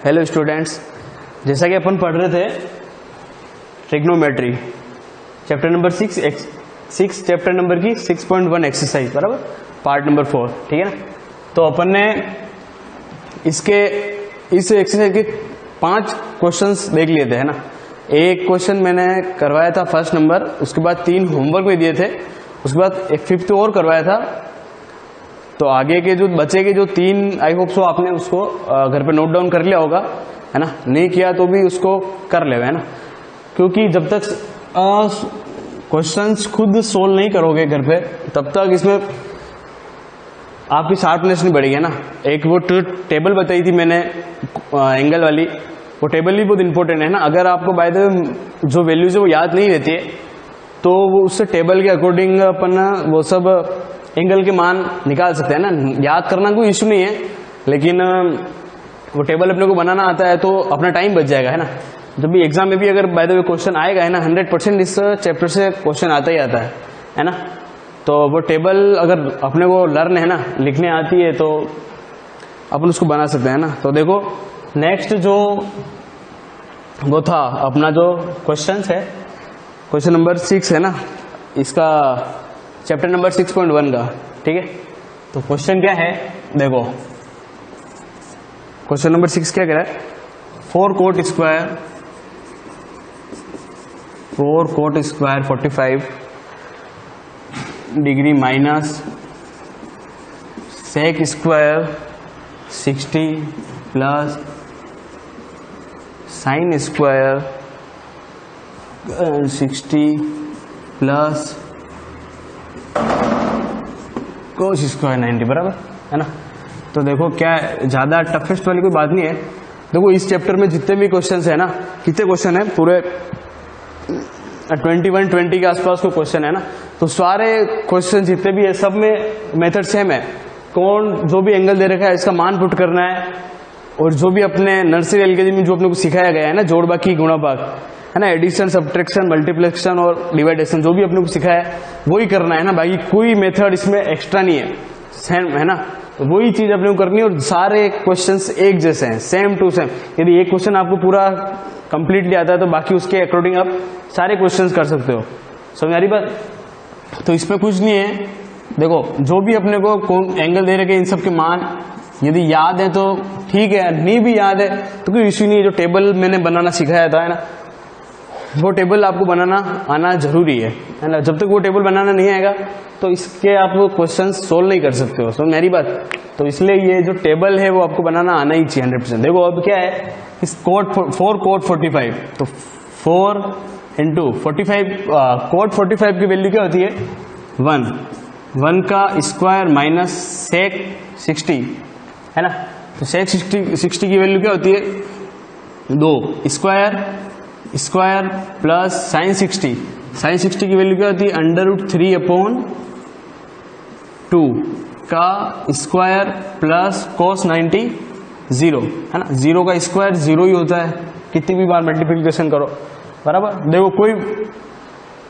Hello students, जैसा कि अपन पढ़ रहे थे trigonometry chapter number 6 chapter number की 6.1 एक्सरसाइज बराबर पार्ट नंबर 4, ठीक है ना। तो अपन ने इस एक्सरसाइज के 5 क्वेश्चंस देख लिए थे, है ना। एक क्वेश्चन मैंने करवाया था फर्स्ट नंबर, उसके बाद 3 होमवर्क में दिए थे, उसके बाद एक 5th और करवाया था। तो आगे के जो बचे के जो 3 आई होप सो आपने उसको घर पे नोट डाउन कर लिया होगा, है ना। नहीं किया तो भी उसको कर ले, है ना, क्योंकि जब तक क्वेश्चंस खुद सोल्व नहीं करोगे घर पे तब तक इसमें आपकी शार्पनेस नहीं बढ़ेगी, है ना। एक वो टेबल बताई थी मैंने एंगल वाली, वो टेबल भी बहुत इंपॉर्टेंट है ना। अगर आपको बाय द वे जो वैल्यूज है वो याद नहीं रहती है तो वो उससे टेबल के अकॉर्डिंग अपन वो सब एंगल के मान निकाल सकते हैं ना। याद करना कोई इशू नहीं है, लेकिन वो टेबल अपने को बनाना आता है तो अपना टाइम बच जाएगा, है ना। जब भी एग्जाम में भी अगर बाय द वे क्वेश्चन आएगा, है ना, 100% इस चैप्टर से क्वेश्चन आता ही आता है ना। तो वो टेबल अगर अपने को लर्न है ना, लिखने आती है तो अपन उसको बना सकते हैं ना। तो देखो नेक्स्ट जो वो था अपना जो क्वेश्चन है, क्वेश्चन नंबर 6 है ना, इसका चैप्टर नंबर 6.1 का, ठीक है। तो क्वेश्चन क्या है, देखो क्वेश्चन नंबर 6 क्या कह रहा है, 4 cot square 45 degree minus sec square 60 plus sine square 60 plus cos square 90 बराबर, है ना। तो देखो क्या ज़्यादा टफेस्ट वाली कोई बात नहीं है। देखो इस चैप्टर में जितने भी क्वेश्चन है ना, कितने क्वेश्चन है, पूरे 21-20 के आसपास को क्वेश्चन है ना। तो सारे क्वेश्चन जितने भी है सब में मेथड सेम है। कौन जो भी एंगल दे रखा है इसका मान पुट करना है, और जो भी अपने नर्सरी एलकेजी में जो अपने को सिखाया गया है ना, जोड़ बाकी गुणा भाग, है ना, एडिशन सब्ट्रैक्शन मल्टीप्लिकेशन और डिवाइडेशन, जो भी अपने को सिखाया है वही करना है ना। बाकी कोई मेथड इसमें एक्स्ट्रा नहीं है, सेम है ना। तो वही चीज अपने को करनी है, और सारे क्वेश्चंस एक जैसे हैं, सेम टू सेम। यदि एक क्वेश्चन आपको पूरा कंप्लीटली आता है तो बाकी उसके अकॉर्डिंग आप सारे क्वेश्चंस कर सकते हो। समझ आ रही बात। तो इसमें कुछ नहीं है। देखो जो भी अपने को कौन एंगल दे रखे इन सब के मान यदि याद है तो ठीक है, नहीं भी याद है तो कोई इश्यू नहीं है। जो टेबल मैंने बनाना सिखाया था, है ना, वो टेबल आपको बनाना आना जरूरी है ना। जब तक वो टेबल बनाना नहीं आएगा तो इसके आप क्वेश्चन सोल्व नहीं कर सकते हो। समझ मेरी बात। तो इसलिए ये जो टेबल है वो आपको बनाना आना ही चाहिए 100%। देखो अब क्या है, इस 4 cot 45, तो 4 into 45 cot 45 की वैल्यू क्या होती है, 1 का स्क्वायर माइनस सेक 60, है ना। तो सेक 60 की वैल्यू क्या होती है, 2 स्क्वायर प्लस साइन 60 की वैल्यू क्या होती है, √3/2 का स्क्वायर प्लस cos 90 0, है ना। 0 का स्क्वायर 0 ही होता है, कितनी भी बार मल्टीप्लिकेशन करो बराबर। देखो कोई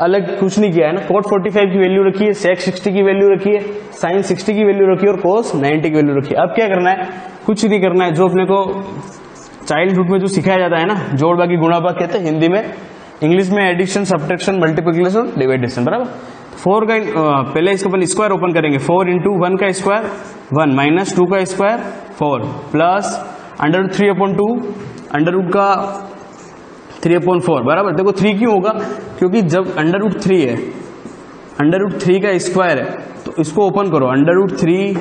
अलग कुछ नहीं किया है ना। cot 45 की वैल्यू रखी है, sec 60 की वैल्यू रखी है, sin 60 की वैल्यू रखी है और cos 90 की वैल्यू रखी है। अब क्या करना है, कुछ नहीं करना है। जो अपने को चाइल्डहुड में जो सिखाया जाता है ना, जोड़ बाकी गुणा भाग कहते हैं हिंदी में, इंग्लिश में एडिशन सब्ट्रैक्शन मल्टीप्लिकेशन डिवाइडेशन बराबर। 4 का पहले इसको अपन स्क्वायर ओपन करेंगे, 4 into 1 का स्क्वायर 1 माइनस 2 का स्क्वायर 4 प्लस √3/2 √ का 3/4 बराबर। देखो 3 क्यों होगा, क्योंकि जब √3 है, √3 का स्क्वायर है, तो इसको ओपन करो, √3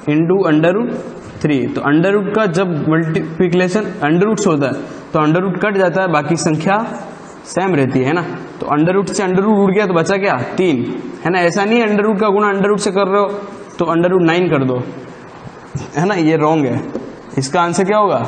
into √3, तो √ का जब मल्टीप्लिकेशन √ से होता है तो √ कट जाता है, बाकी संख्या सेम रहती है ना। तो √ से √ उड़ गया तो बचा क्या, 3, है ना। ऐसा नहीं है √ का गुणा √ से कर रहे हो तो √9 कर दो, है ना, ये रॉन्ग है। इसका आंसर क्या होगा,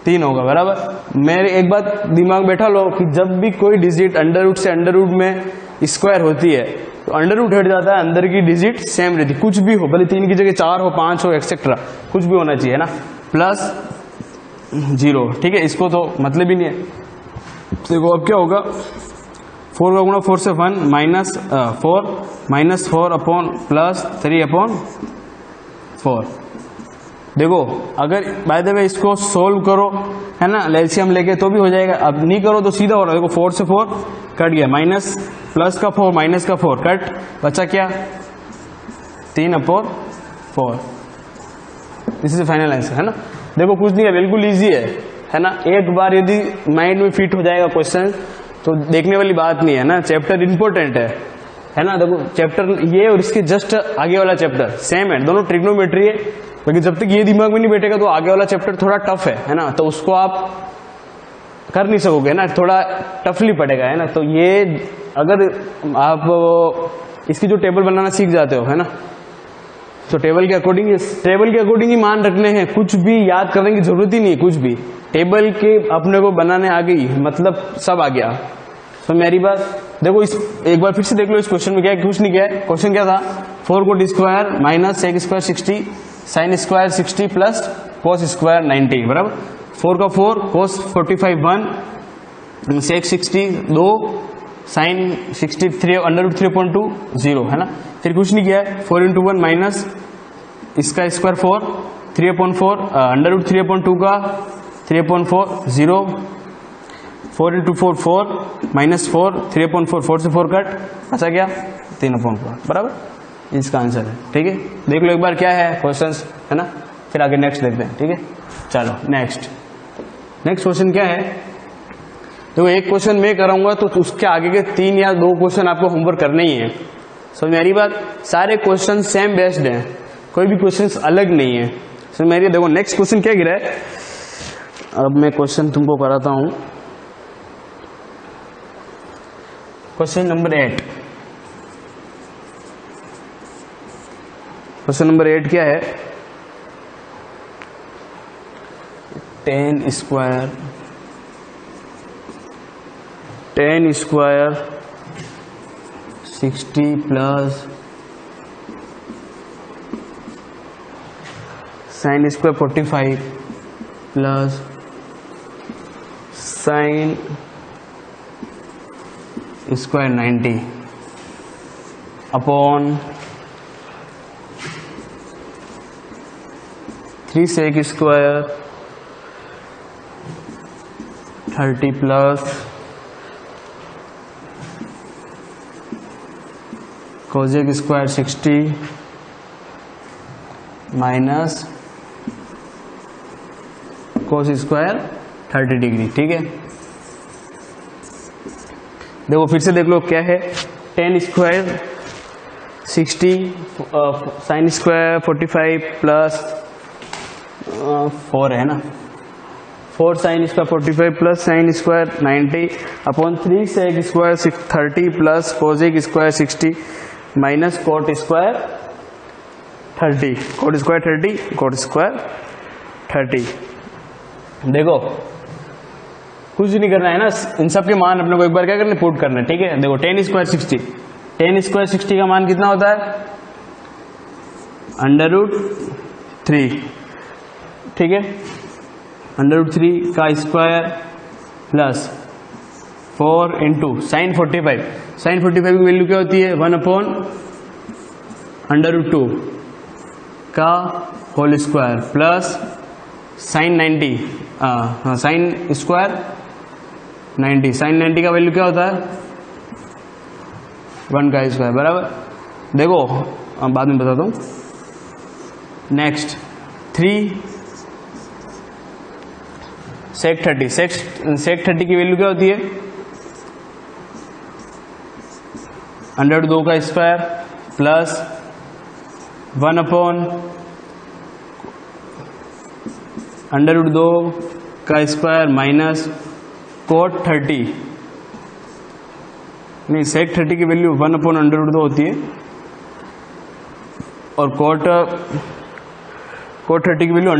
3 होगा बराबर। मेरे एक बात दिमाग बैठा लो कि जब भी कोई डिजिट √ से √ में स्क्वायर होती है तो √ हट जाता है, अंदर की डिजिट सेम रहती, कुछ भी हो, भले 3 की जगह 4 हो, 5 हो, एक्सेट्रा कुछ भी होना चाहिए, है ना, प्लस 0, ठीक है। इसको तो मतलब ही नहीं है। देखो अब क्या होगा, 4 का गुणा 4 से 1 माइनस 4 -4 अपॉन प्लस 3/4, देखो अगर बाय द वे इसको सोल्व करो है ना एलसीएम लेके तो भी हो जाएगा, अब नहीं करो तो सीधा हो रहा है। देखो 4 से 4 कट गया, माइनस प्लस का 4 माइनस का 4 कट, बचा क्या 3/4। दिस इज फाइनल आंसर है ना। देखो कुछ नहीं है, बिल्कुल इजी है ना। एक बार यदि माइंड में फिट हो जाएगा क्वेश्चन तो देखने वाली बात नहीं है ना। चैप्टर इंपॉर्टेंट है ना। देखो चैप्टर ये और इसके जस्ट आगे वाला चैप्टर सेम है, दोनों ट्रिग्नोमेट्री है, लेकिन जब तक ये दिमाग में नहीं बैठेगा तो आगे वाला चैप्टर थोड़ा टफ है ना, तो उसको आप कर नहीं सकोगे ना, थोड़ा टफली पड़ेगा है ना। तो ये अगर आप इसकी जो टेबल बनाना सीख जाते हो है ना, तो टेबल के अकॉर्डिंग ही मान रखने हैं, कुछ भी याद करने की जरूरत ही नहीं है। कुछ भी टेबल के अपने को बनाने आ गई मतलब सब आ गया। तो मेरी बात देखो, इस एक बार फिर से देख लो इस क्वेश्चन में क्या है, कुछ नहीं किया है। क्वेश्चन क्या था, 4 cot square minus sec square 60 sine square 60 plus cos square 90 बराबर 4 का 4 कोस 45 1 सेक 60 2 साइन 63 √3/2 0 है ना। फिर कुछ नहीं किया है, 4 × 1 माइनस इसका स्क्वायर 4 3/4 √3/2 का 3/4 0 4 × 4 4 माइनस 4 3/4 4 से 4 कट, अच्छा क्या 3/4 बराबर इसका आंसर है। ठीक है, देख लो एक बार क्या है क्वेश्चंस है ना, फिर आगे नेक्स्ट देखते हैं। ठीक है, चलो नेक्स्ट क्वेश्चन क्या है। तो एक क्वेश्चन मैं कराऊंगा तो उसके आगे के 3 या 2 क्वेश्चन आपको होमवर्क करने ही है। समझ मेरी बात, सारे क्वेश्चन सेम बेस्ड हैं, कोई भी क्वेश्चन अलग नहीं है। समझ मेरी, देखो नेक्स्ट क्वेश्चन क्या गिरा है, अब मैं क्वेश्चन तुमको कराता हूं। क्वेश्चन नंबर 8, क्वेश्चन नंबर 8 क्या है, 10 square 60 plus sine square 45 plus sine square 90 upon 3 sec square 30 plus cosec square 60 minus cos square 30 degree. ठीक है, देखो फिर से देख लो क्या है, 10 स्क्वायर 60 साइन स्क्वायर 45 प्लस 4 है ना, 4 sine square 45 plus sine square 90 upon 3 sec square 30 plus cosec square 60 minus cot square 30 cot square 30 cot square 30। देखो कुछ नहीं करना है ना, इन सब के मान अपने को एक बार क्या करना, पुट करना है। ठीक है, देखो 10 स्क्वायर 60 का मान कितना होता है √3। ठीक है, √3 का स्क्वायर प्लस 4 इंटू साइन 45 की वैल्यू क्या होती है 1/√2 का whole square plus sine 90 sine square 90 sine 90 का वैल्यू क्या होता है 1 का स्क्वायर बराबर। देखो बाद में बताता हूँ। नेक्स्ट 3 सेक 30 की वैल्यू क्या होती है √2 का स्क्वायर प्लस 1/√2 का स्क्वायर माइनस कोट 30 नहीं सेक 30 की वैल्यू 1/√2 होती है और कोट 30 की वैल्यू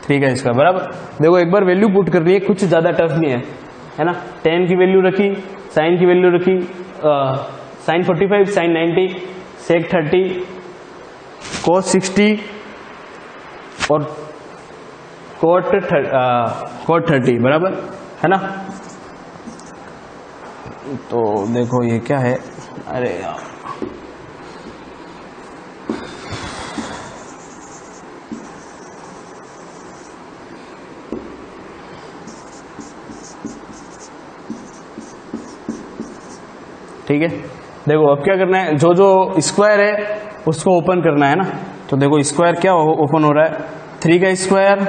√3 का स्क्वायर बराबर। देखो एक बार वैल्यू पुट करनी है, कुछ ज्यादा टफ नहीं है ना। 10 की वैल्यू रखी, साइन की वैल्यू रखी, साइन 45 साइन 90 सेक 30 कोस 60 और कोट 30 बराबर है ना। तो देखो ये क्या है, अरे यार ठीक है। देखो अब क्या करना है, जो जो स्क्वायर है उसको ओपन करना है ना। तो देखो स्क्वायर क्या ओपन हो रहा है, 3 का स्क्वायर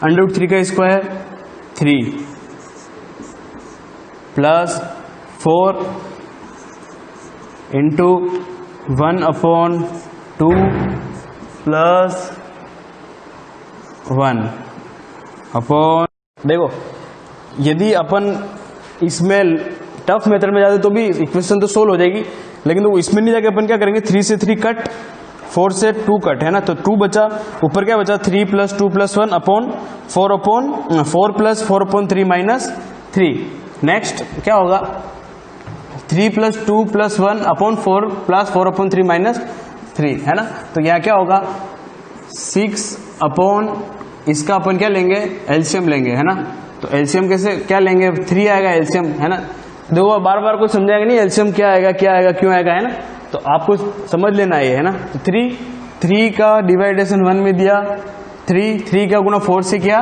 √3 का square 3 plus 4 into 1/2 plus 1 upon. देखो यदि अपन इसमें टफ मेथड में जाते तो भी इक्वेशन तो सोल्व हो जाएगी, लेकिन तो इसमें नहीं जाके अपन क्या करेंगे, 3 से 3 कट, 4 से 2 कट है ना। तो 2 बचा, ऊपर क्या बचा 3 + 2 + 1 अपॉन 4 + 4/3 - 3। नेक्स्ट क्या होगा, 3 + 2 + 1 अपॉन 4 + 4/3 - 3 है ना। तो यहाँ क्या होगा 6 अपॉन, इसका अपन क्या लेंगे, एलसीएम लेंगे है ना। तो एलसीएम कैसे क्या लेंगे, 3 आएगा एलसीएम है ना। देखो बार बार कोई समझाएगा नहीं एलसीएम क्या आएगा क्यों आएगा है ना, तो आपको समझ लेना है ना। तो 3 का डिवाइडेशन 1 में दिया, 3 का गुना 4 से किया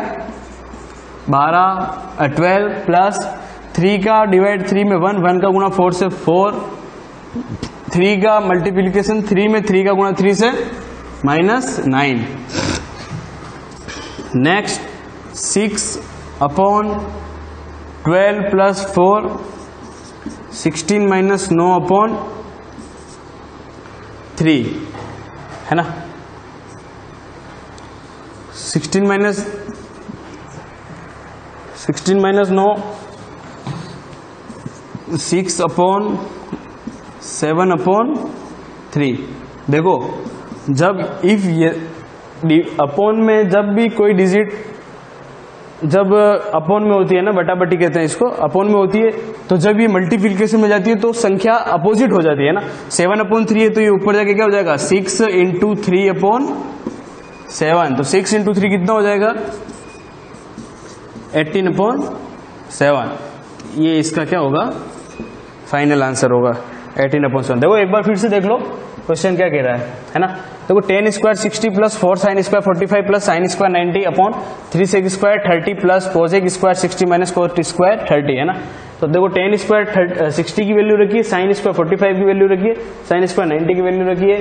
12 प्लस 3 का डिवाइड 3 में 1 का गुना 4 से 4, 3 का मल्टीप्लीकेशन 3 में 3 का गुना 3 से -9। नेक्स्ट 6 अपॉन 12 + 4 16 - 9 अपॉन 3 है ना। 16 - 9 6 अपॉन 7 अपॉन 3। देखो जब इफ ये अपॉन में जब भी कोई डिजिट जब अपॉन में होती है ना, बटाबटी कहते हैं इसको, अपॉन में होती है, तो जब ये मल्टीप्लिकेशन में जाती है तो संख्या अपोजिट हो जाती है ना। 7/3 है तो ये ऊपर जाके क्या हो जाएगा 6 × 3/7। तो 6 × 3 कितना हो जाएगा 18/7। ये इसका क्या होगा, फाइनल आंसर होगा 18/7। देखो एक बार फिर से देख लो क्वेश्चन क्या कह रहा है ना। देखो 10² 60 + 4 sin² 45 + sin² 90 upon 3 sec² 30 plus cosec² 60 - cot² 30 है ना। तो देखो 10² 60 की वैल्यू रखी है, sin² 45 की वैल्यू रखी है, sin² 90 की वैल्यू रखी है,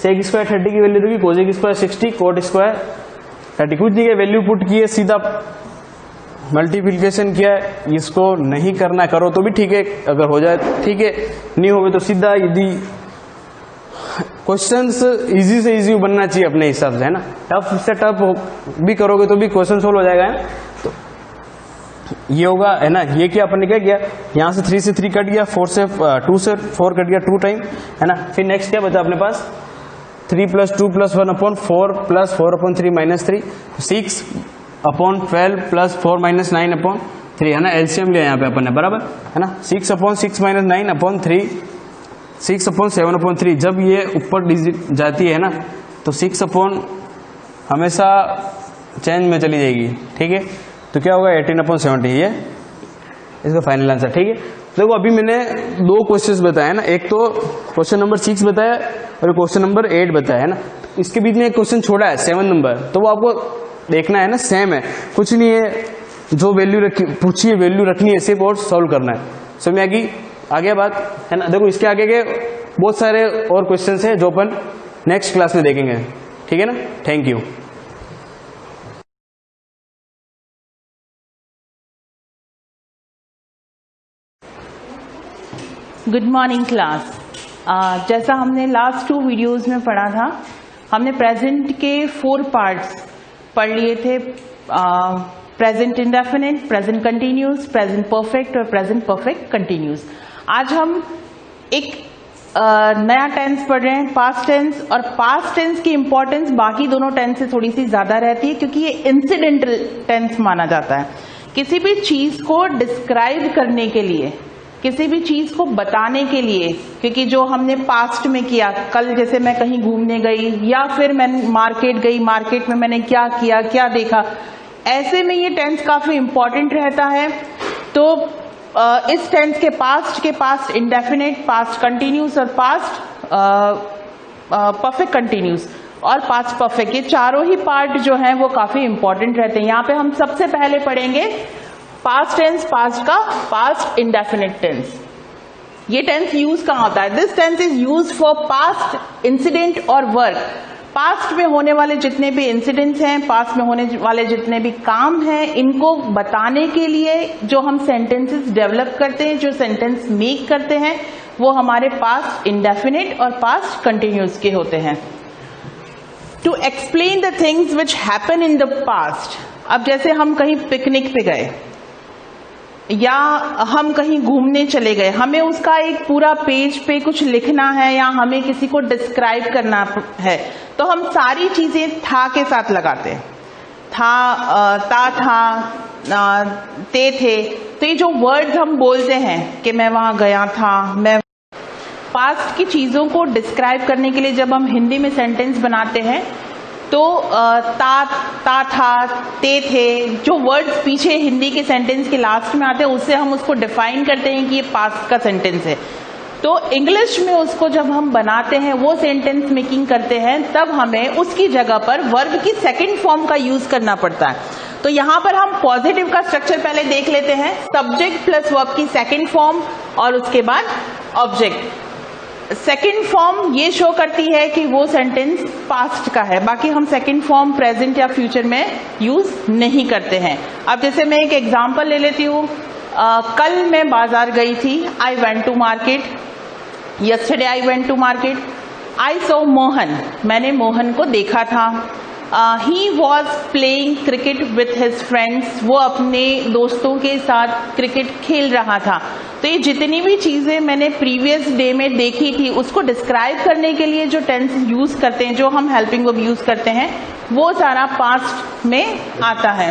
sec² 30 की वैल्यू रखी, cosec² 60, cot² 30। कुछ नहीं है, वैल्यू पुट की है, सीधा मल्टीप्लिकेशन किया है। इसको नहीं करना करो तो भी ठीक है, अगर हो जाए ठीक है, नहीं हो तो सीधा, यदि क्वेश्चंस इजी से इजी बनना चाहिए अपने हिसाब से है ना। टफ से टफ भी करोगे तो भी क्वेश्चन सोल्व हो जाएगा है। तो ये होगा है ना। ये क्या अपन ने क्या किया, यहाँ से 3 से 3 कट गया, 2 से 4 कट गया 2 टाइम है ना। फिर नेक्स्ट क्या बचा अपने पास 3 + 2 + 1 अपॉन 4 + 4/3 - 3, 6 अपॉन 12 + 4 - 9/3 है ना। एलसीएम लिया यहाँ पे अपन ने बराबर है ना। 6/6 - 9/3, 6/7/3। जब ये ऊपर डिजिट जाती है ना तो 6 हमेशा चेंज में चली जाएगी, ठीक है। तो क्या होगा 18/70, ये इसका फाइनल आंसर, ठीक है। देखो अभी मैंने 2 क्वेश्चंस बताया ना, एक तो क्वेश्चन नंबर 6 बताया और क्वेश्चन नंबर 8 बताया है ना। इसके बीच में एक क्वेश्चन छोड़ा है 7 नंबर, तो वो आपको देखना है ना, सेम है, कुछ नहीं है, जो वैल्यू रखी पूछी है वैल्यू रखनी है सिर्फ और सॉल्व करना है। समझ में आगे बात है ना। देखो इसके आगे के बहुत सारे और क्वेश्चंस हैं जो अपन नेक्स्ट क्लास में देखेंगे, ठीक है ना। Thank you. Good morning class. जैसा हमने लास्ट 2 वीडियोस में पढ़ा था, हमने प्रेजेंट के 4 पार्ट्स पढ़ लिए थे, present indefinite, present continuous, present perfect और प्रेजेंट परफेक्ट कंटिन्यूस। आज हम एक नया टेंस पढ़ रहे हैं, पास्ट टेंस। और पास्ट टेंस की इंपॉर्टेंस बाकी दोनों टेंस से थोड़ी सी ज्यादा रहती है, क्योंकि ये इंसिडेंटल टेंस माना जाता है। किसी भी चीज को डिस्क्राइब करने के लिए, किसी भी चीज को बताने के लिए, क्योंकि जो हमने पास्ट में किया, कल जैसे मैं कहीं घूमने गई या फिर मैं मार्केट गई, मार्केट में मैंने क्या किया, क्या देखा, ऐसे में ये टेंस काफी इंपॉर्टेंट रहता है। तो इस टेंस के पास्ट इंडेफिनिट, पास्ट कंटिन्यूस और पास्ट परफेक्ट कंटिन्यूस और पास्ट परफेक्ट, ये चारों ही पार्ट जो हैं वो काफी इंपॉर्टेंट रहते हैं। यहाँ पे हम सबसे पहले पढ़ेंगे पास्ट टेंस, पास्ट का पास्ट इंडेफिनिट टेंस। ये टेंस यूज कहाँ होता है? This tense is use for past incident और वर्क। पास्ट में होने वाले जितने भी इंसिडेंट्स हैं, पास्ट में होने वाले जितने भी काम हैं, इनको बताने के लिए जो हम सेंटेंसेस डेवलप करते हैं, जो सेंटेंस मेक करते हैं, वो हमारे पास्ट इंडेफिनिट और पास्ट कंटिन्यूस के होते हैं। To explain the things which happen in the past. अब जैसे हम कहीं पिकनिक पे गए या हम कहीं घूमने चले गए, हमें उसका एक पूरा पेज पे कुछ लिखना है या हमें किसी को डिस्क्राइब करना है, तो हम सारी चीजें था के साथ लगाते हैं। था, ते थे। तो ये जो वर्ड्स हम बोलते हैं कि मैं वहां गया था, मैं पास्ट की चीजों को डिस्क्राइब करने के लिए जब हम हिंदी में सेंटेंस बनाते हैं तो था, ते थे, जो वर्ड्स पीछे हिंदी के सेंटेंस के लास्ट में आते हैं उससे हम उसको डिफाइन करते हैं कि ये पास्ट का सेंटेंस है। तो इंग्लिश में उसको जब हम बनाते हैं, वो सेंटेंस मेकिंग करते हैं, तब हमें उसकी जगह पर वर्ब की सेकंड फॉर्म का यूज करना पड़ता है। तो यहां पर हम पॉजिटिव का स्ट्रक्चर पहले देख लेते हैं, सब्जेक्ट प्लस वर्ब की सेकंड फॉर्म और उसके बाद ऑब्जेक्ट। सेकंड फॉर्म ये शो करती है कि वो सेंटेंस पास्ट का है, बाकी हम सेकंड फॉर्म प्रेजेंट या फ्यूचर में यूज नहीं करते हैं। अब जैसे मैं एक एग्जांपल ले लेती हूँ, कल मैं बाजार गई थी, I went to market, yesterday I went to market, I saw Mohan, मैंने मोहन को देखा था, he was playing cricket with his friends, वो अपने दोस्तों के साथ क्रिकेट खेल रहा था। तो ये जितनी भी चीजें मैंने प्रीवियस डे में देखी थी उसको डिस्क्राइब करने के लिए जो टेंस यूज करते हैं, जो हम हेल्पिंग वर्ब यूज करते हैं, वो सारा पास्ट में आता है।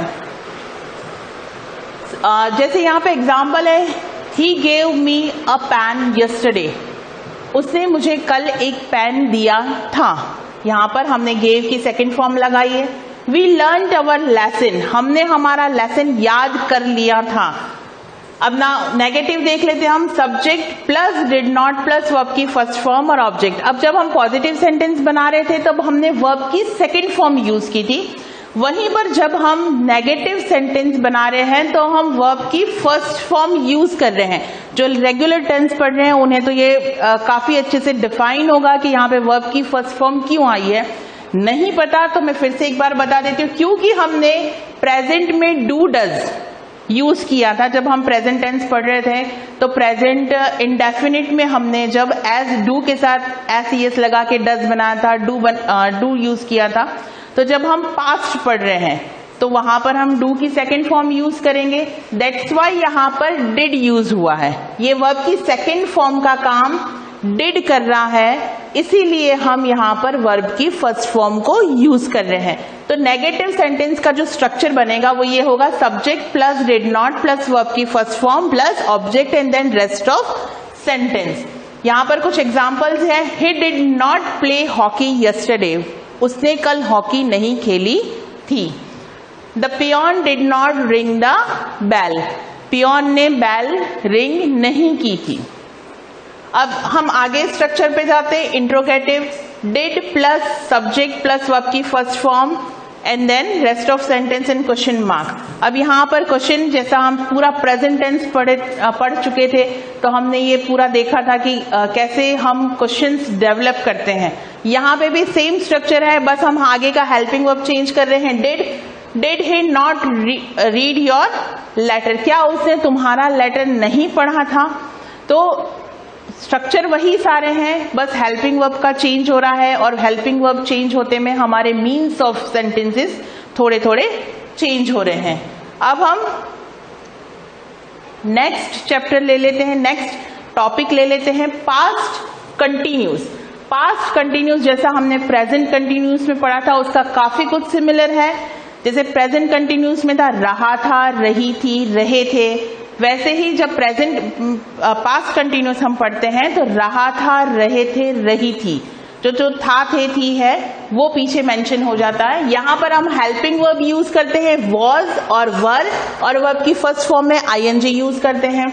जैसे यहाँ पे एग्जाम्पल है, he gave me a pen yesterday, उसने मुझे कल एक पेन दिया था। यहाँ पर हमने गेव की सेकंड फॉर्म लगाई है। वी लर्नड अवर लेसन, हमने हमारा लेसन याद कर लिया था। अब ना नेगेटिव देख लेते हैं हम, subject plus did not plus verb की फर्स्ट फॉर्म और ऑब्जेक्ट। अब जब हम पॉजिटिव सेंटेंस बना रहे थे तब हमने वर्ब की सेकंड फॉर्म यूज की थी, वहीं पर जब हम नेगेटिव सेंटेंस बना रहे हैं तो हम वर्ब की फर्स्ट फॉर्म यूज कर रहे हैं। जो रेगुलर टेंस पढ़ रहे हैं उन्हें तो ये काफी अच्छे से डिफाइन होगा कि यहाँ पे वर्ब की फर्स्ट फॉर्म क्यों आई है। नहीं पता तो मैं फिर से एक बार बता देती हूँ, क्योंकि हमने प्रेजेंट में डू डज यूज किया था। जब हम प्रेजेंट टेंस पढ़ रहे थे तो प्रेजेंट इंडेफिनिट में हमने जब एज डू के साथ एस लगा के डज बनाया था, डू यूज किया था। तो जब हम पास्ट पढ़ रहे हैं तो वहां पर हम डू की सेकंड फॉर्म यूज करेंगे। दैट्स वाई यहाँ पर डिड यूज हुआ है। ये वर्ब की सेकंड फॉर्म का काम डिड कर रहा है, इसीलिए हम यहाँ पर वर्ब की फर्स्ट फॉर्म को यूज कर रहे हैं। तो नेगेटिव सेंटेंस का जो स्ट्रक्चर बनेगा वो ये होगा, subject plus did not plus verb की first form plus object and then rest of sentence. यहाँ पर कुछ एग्जाम्पल्स हैं। He did not play hockey yesterday, उसने कल हॉकी नहीं खेली थी। The peon did not ring the bell, peon ने बेल रिंग नहीं की थी। अब हम आगे स्ट्रक्चर पे जाते हैं, interrogative, did plus subject plus verb की first form and then rest of sentence and question mark. अब यहाँ पर क्वेश्चन, जैसा हम पूरा प्रेजेंट टेंस पढ़ चुके थे तो हमने ये पूरा देखा था कि कैसे हम क्वेश्चंस डेवलप करते हैं। यहाँ पे भी सेम स्ट्रक्चर है, बस हम आगे का हेल्पिंग वर्ब चेंज कर रहे हैं। Did he not read your letter, क्या उसने तुम्हारा लेटर नहीं पढ़ा था। तो स्ट्रक्चर वही सारे हैं, बस हेल्पिंग वर्ब का चेंज हो रहा है और हेल्पिंग वर्ब चेंज होते में हमारे मीन्स ऑफ सेंटेंसेस थोड़े थोड़े चेंज हो रहे हैं। अब हम नेक्स्ट चैप्टर ले लेते हैं, नेक्स्ट टॉपिक ले लेते हैं, पास्ट कंटिन्यूस। पास्ट कंटिन्यूस जैसा हमने प्रेजेंट कंटिन्यूस में पढ़ा था उसका काफी कुछ सिमिलर है। जैसे प्रेजेंट कंटिन्यूस में था रहा था, रही थी, रहे थे, वैसे ही जब प्रेजेंट पास्ट कंटिन्यूस हम पढ़ते हैं तो रहा था, रहे थे, रही थी, जो था, थे, थी है वो पीछे मेंशन हो जाता है। यहाँ पर हम हेल्पिंग वर्ब यूज करते हैं, वॉज और वर, और वर्ब की फर्स्ट फॉर्म में आईएनजी यूज करते हैं।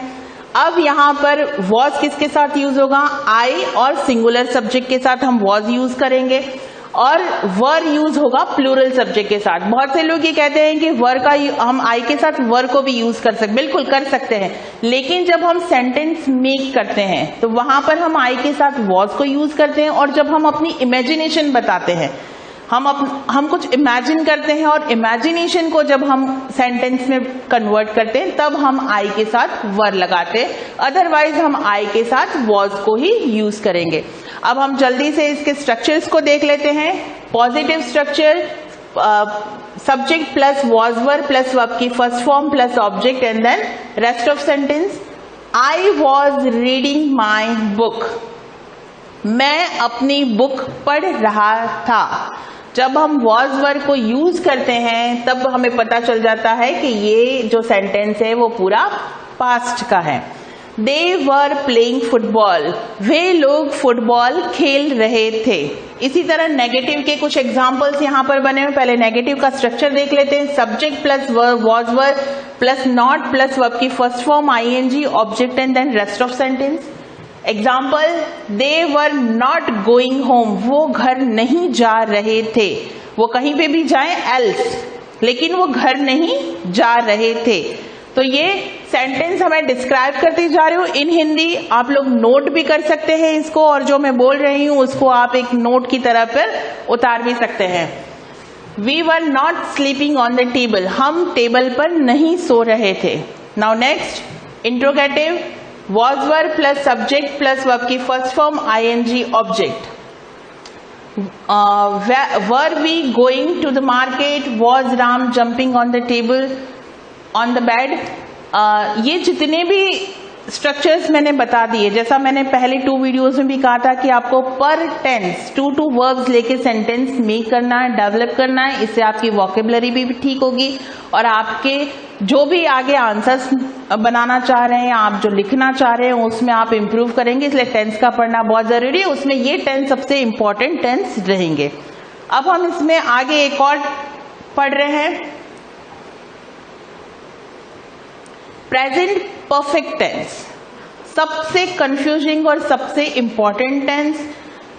अब यहाँ पर वॉज किसके साथ यूज होगा, आई और सिंगुलर सब्जेक्ट के साथ हम वॉज यूज करेंगे। और वर यूज होगा प्लूरल सब्जेक्ट के साथ। बहुत से लोग ये कहते हैं कि वर का हम आई के साथ वर को भी यूज कर सकते, बिल्कुल कर सकते हैं, लेकिन जब हम सेंटेंस मेक करते हैं तो वहां पर हम आई के साथ वॉज को यूज करते हैं, और जब हम अपनी इमेजिनेशन बताते हैं, हम कुछ इमेजिन करते हैं और इमेजिनेशन को जब हम सेंटेंस में कन्वर्ट करते हैं तब हम आई के साथ वर लगाते हैं, अदरवाइज हम आई के साथ वॉज को ही यूज करेंगे। अब हम जल्दी से इसके स्ट्रक्चर्स को देख लेते हैं। Positive structure, subject plus was were plus verb की first form plus object and then rest of sentence. I was reading my book, मैं अपनी बुक पढ़ रहा था। जब हम वॉज वर्ब को यूज करते हैं तब हमें पता चल जाता है कि ये जो सेंटेंस है वो पूरा पास्ट का है। दे वर प्लेइंग फुटबॉल, वे लोग फुटबॉल खेल रहे थे। इसी तरह नेगेटिव के कुछ एग्जाम्पल्स यहाँ पर बने हुए। पहले नेगेटिव का स्ट्रक्चर देख लेते हैं। Subject plus verb was verb plus not plus verb की first form ING object and then rest of sentence. Example, they were not going home, वो घर नहीं जा रहे थे। वो कहीं पे भी जाएं एल्स, लेकिन वो घर नहीं जा रहे थे। तो ये सेंटेंस हमें डिस्क्राइब करती जा रही हूँ इन हिंदी। आप लोग नोट भी कर सकते हैं इसको, और जो मैं बोल रही हूँ उसको आप एक नोट की तरह पर उतार भी सकते हैं। We were not sleeping on the table, हम टेबल पर नहीं सो रहे थे। Now next interrogative, was verb plus subject plus verb की first form ING object. Were we going to the market, was Ram jumping on the table on the bed. ये जितने भी स्ट्रक्चर्स मैंने बता दिए, जैसा मैंने पहले 2 वीडियोस में भी कहा था कि आपको पर टेंस 2 वर्ब्स लेके सेंटेंस मेक करना है, डेवलप करना है। इससे आपकी वोकेबलरी भी ठीक होगी और आपके जो भी आगे आंसर्स बनाना चाह रहे हैं, आप जो लिखना चाह रहे हैं उसमें आप इंप्रूव करेंगे। इसलिए टेंस का पढ़ना बहुत जरूरी है, उसमें ये टेंस सबसे इंपॉर्टेंट टेंस रहेंगे। अब हम इसमें आगे एक और पढ़ रहे हैं, प्रेजेंट परफेक्ट टेंस। सबसे कंफ्यूजिंग और सबसे इंपॉर्टेंट टेंस।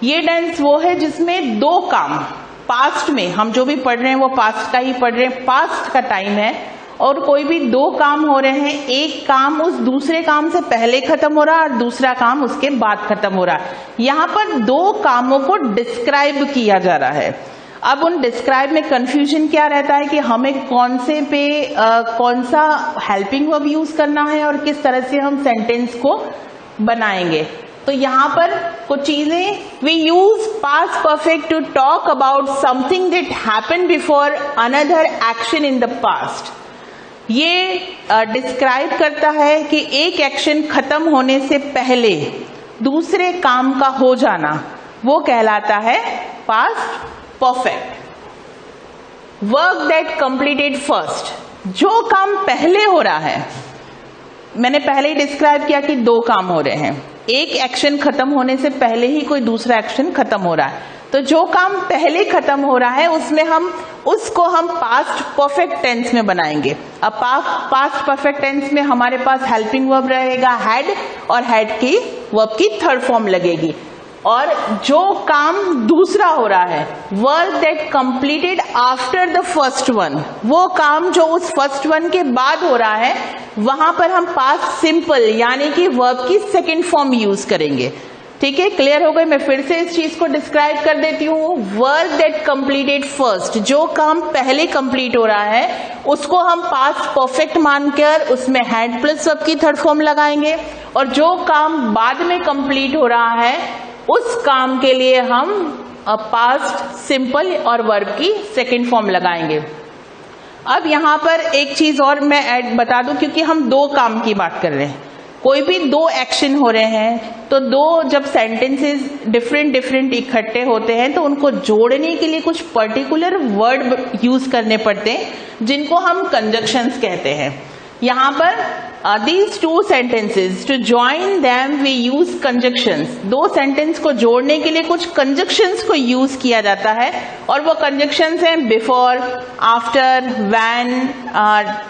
ये टेंस वो है जिसमें 2 काम, पास्ट में हम जो भी पढ़ रहे हैं वो पास्ट का ही पढ़ रहे हैं, पास्ट का टाइम है, और कोई भी 2 काम हो रहे हैं, एक काम उस दूसरे काम से पहले खत्म हो रहा है और दूसरा काम उसके बाद खत्म हो रहा है। यहाँ पर 2 कामों को डिस्क्राइब किया जा रहा है। अब उन डिस्क्राइब में कंफ्यूजन क्या रहता है कि हमें कौन सा हेल्पिंग वर्ब यूज करना है और किस तरह से हम सेंटेंस को बनाएंगे। तो यहाँ पर कुछ चीजें, we use past perfect to talk about something that happened before another action in the past. ये डिस्क्राइब करता है कि एक एक्शन खत्म होने से पहले दूसरे काम का हो जाना, वो कहलाता है past perfect. Work that completed first, जो काम पहले हो रहा है, मैंने पहले ही डिस्क्राइब किया कि 2 काम हो रहे हैं, एक एक्शन खत्म होने से पहले ही कोई दूसरा एक्शन खत्म हो रहा है। तो जो काम पहले खत्म हो रहा है उसको हम पास्ट परफेक्ट टेंस में बनाएंगे। अब पास्ट परफेक्ट टेंस में हमारे पास हेल्पिंग वर्ब रहेगा हैड, और हैड की वर्ब की थर्ड फॉर्म लगेगी। और जो काम दूसरा हो रहा है, work that completed after the first one, वो काम जो उस फर्स्ट वन के बाद हो रहा है, वहां पर हम पास्ट सिंपल यानी कि वर्ब की सेकंड फॉर्म यूज करेंगे। ठीक है, क्लियर हो गई? मैं फिर से इस चीज को डिस्क्राइब कर देती हूँ। वर्क दैट कंप्लीटेड फर्स्ट, जो काम पहले कंप्लीट हो रहा है उसको हम पास्ट परफेक्ट मानकर उसमें हैड प्लस वर्ब की थर्ड फॉर्म लगाएंगे, और जो काम बाद में कंप्लीट हो रहा है उस काम के लिए हम पास्ट सिंपल और वर्ब की सेकंड फॉर्म लगाएंगे। अब यहां पर एक चीज और मैं ऐड बता दूं, क्योंकि हम 2 काम की बात कर रहे हैं, कोई भी 2 एक्शन हो रहे हैं, तो 2 जब सेंटेंसेस डिफरेंट इकट्ठे होते हैं तो उनको जोड़ने के लिए कुछ पर्टिकुलर वर्ड यूज करने पड़ते हैं जिनको हम कंजक्शंस कहते हैं। यहाँ पर these 2 sentences to join them we use conjunctions। 2 sentence को जोड़ने के लिए कुछ कंजक्शंस को यूज किया जाता है, और वो कंजक्शंस हैं before, after, when,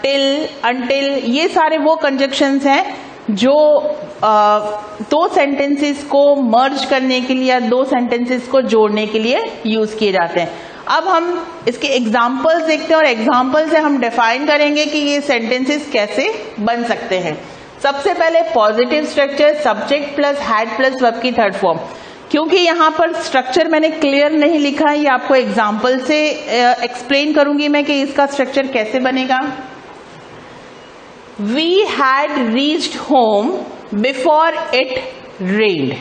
till, until. ये सारे वो कंजक्शंस हैं जो दो सेंटेंसेस को मर्ज करने के लिए या दो सेंटेंसेस को जोड़ने के लिए यूज किए जाते हैं। अब हम इसके एग्जाम्पल्स देखते हैं और एग्जाम्पल से हम डिफाइन करेंगे कि ये सेंटेंसेस कैसे बन सकते हैं। सबसे पहले positive structure, subject plus had plus verb की थर्ड फॉर्म। क्योंकि यहाँ पर स्ट्रक्चर मैंने क्लियर नहीं लिखा है, ये आपको एग्जाम्पल से एक्सप्लेन करूंगी मैं कि इसका स्ट्रक्चर कैसे बनेगा। We had reached home before it rained।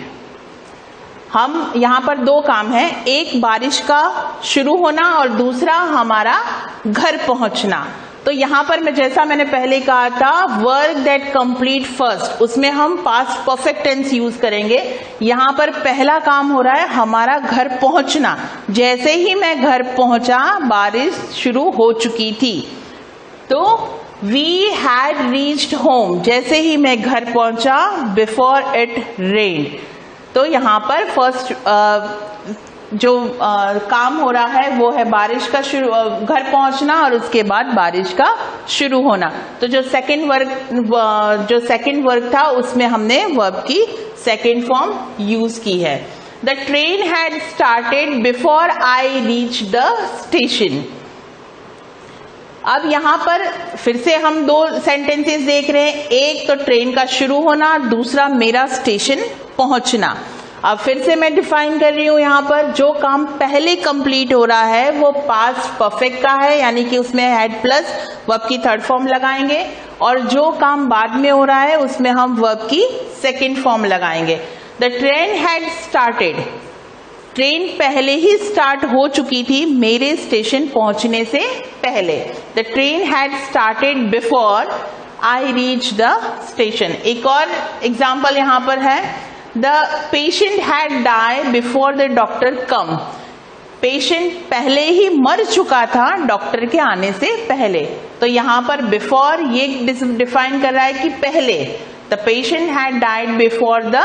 हम यहाँ पर दो काम है, एक बारिश का शुरू होना और दूसरा हमारा घर पहुंचना। तो यहाँ पर मैं जैसा मैंने पहले कहा था, वर्क दैट कंप्लीट फर्स्ट, उसमें हम पास्ट परफेक्ट टेंस यूज करेंगे। यहाँ पर पहला काम हो रहा है हमारा घर पहुंचना। जैसे ही मैं घर पहुंचा बारिश शुरू हो चुकी थी। तो वी हैड रीच्ड होम, जैसे ही मैं घर पहुंचा, बिफोर इट रेन्ड। तो यहाँ पर फर्स्ट जो काम हो रहा है वो है बारिश का शुरू, घर पहुंचना और उसके बाद बारिश का शुरू होना। तो जो सेकंड वर्क था उसमें हमने वर्ब की सेकंड फॉर्म यूज की है। The train had started before I reach the station. अब यहाँ पर फिर से हम दो सेंटेंसेस देख रहे हैं, एक तो ट्रेन का शुरू होना, दूसरा मेरा स्टेशन पहुंचना। अब फिर से मैं डिफाइन कर रही हूं, यहाँ पर जो काम पहले कंप्लीट हो रहा है वो पास्ट परफेक्ट का है, यानी कि उसमें हैड प्लस वर्ब की थर्ड फॉर्म लगाएंगे, और जो काम बाद में हो रहा है उसमें हम वर्ब की सेकंड फॉर्म लगाएंगे। The train had started, train पहले ही स्टार्ट हो चुकी थी मेरे स्टेशन पहुंचने से पहले। The train had started before I reach the station. एक और एग्जाम्पल यहाँ पर है, the patient had die before the doctor come. Patient पहले ही मर चुका था डॉक्टर के आने से पहले। तो यहाँ पर बिफोर ये डिफाइन कर रहा है कि पहले। The patient had died before the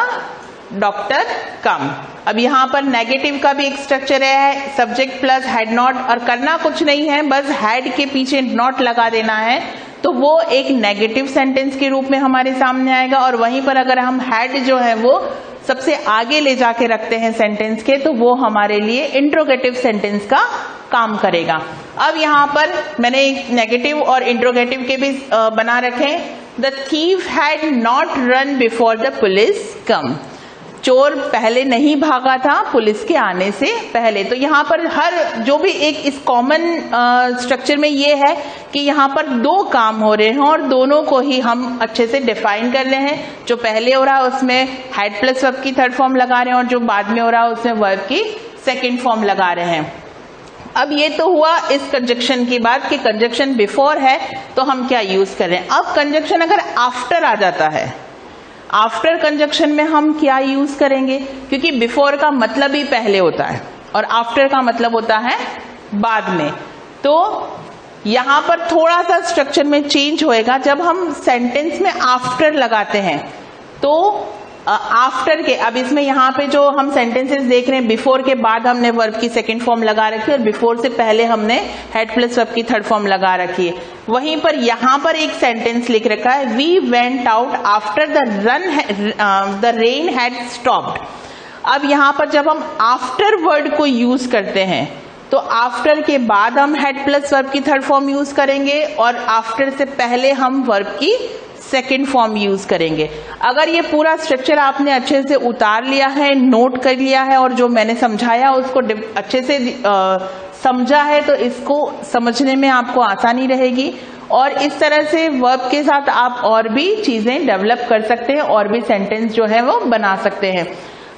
doctor come. अब यहाँ पर नेगेटिव का भी एक स्ट्रक्चर है, सब्जेक्ट प्लस हैड नॉट, और करना कुछ नहीं है, बस हैड के पीछे नॉट लगा देना है। तो वो एक नेगेटिव सेंटेंस के रूप में हमारे सामने आएगा। और वहीं पर अगर हम हैड जो है वो सबसे आगे ले जाके रखते हैं सेंटेंस के, तो वो हमारे लिए इंट्रोगेटिव सेंटेंस का काम करेगा। अब यहाँ पर मैंने नेगेटिव और इंट्रोगेटिव के भी बना रखे। The thief had not run before the police come. चोर पहले नहीं भागा था पुलिस के आने से पहले। तो यहाँ पर हर जो भी एक इस कॉमन स्ट्रक्चर में ये है कि यहाँ पर दो काम हो रहे हैं और दोनों को ही हम अच्छे से डिफाइन कर रहे हैं। जो पहले हो रहा है उसमें हैड प्लस वर्ब की थर्ड फॉर्म लगा रहे हैं, और जो बाद में हो रहा है उसमें वर्ब की सेकेंड फॉर्म लगा रहे हैं। अब ये तो हुआ इस कंजक्शन की बात कि कंजक्शन बिफोर है तो हम क्या यूज कर रहे हैं। अब कंजक्शन अगर आफ्टर आ जाता है, आफ्टर कंजक्शन में हम क्या यूज करेंगे, क्योंकि बिफोर का मतलब ही पहले होता है और आफ्टर का मतलब होता है बाद में। तो यहां पर थोड़ा सा स्ट्रक्चर में चेंज होएगा। जब हम सेंटेंस में आफ्टर लगाते हैं तो आफ्टर के, अब इसमें यहाँ पे जो हम सेंटेंसेस देख रहे हैं, बिफोर के बाद हमने वर्ब की सेकंड फॉर्म लगा रखी है और बिफोर से पहले हमने हेड प्लस वर्ब की थर्ड फॉर्म लगा रखी है। वहीं पर यहाँ पर एक सेंटेंस लिख रखा है, we went out after the rain had stopped. अब यहाँ पर जब हम आफ्टर वर्ड को यूज करते हैं तो आफ्टर के बाद हम हेड प्लस वर्ब की थर्ड फॉर्म यूज करेंगे और आफ्टर से पहले हम वर्ब की सेकेंड फॉर्म यूज करेंगे। अगर ये पूरा स्ट्रक्चर आपने अच्छे से उतार लिया है, नोट कर लिया है और जो मैंने समझाया उसको अच्छे से समझा है, तो इसको समझने में आपको आसानी रहेगी और इस तरह से वर्ब के साथ आप और भी चीजें डेवलप कर सकते हैं और भी सेंटेंस जो है वो बना सकते हैं।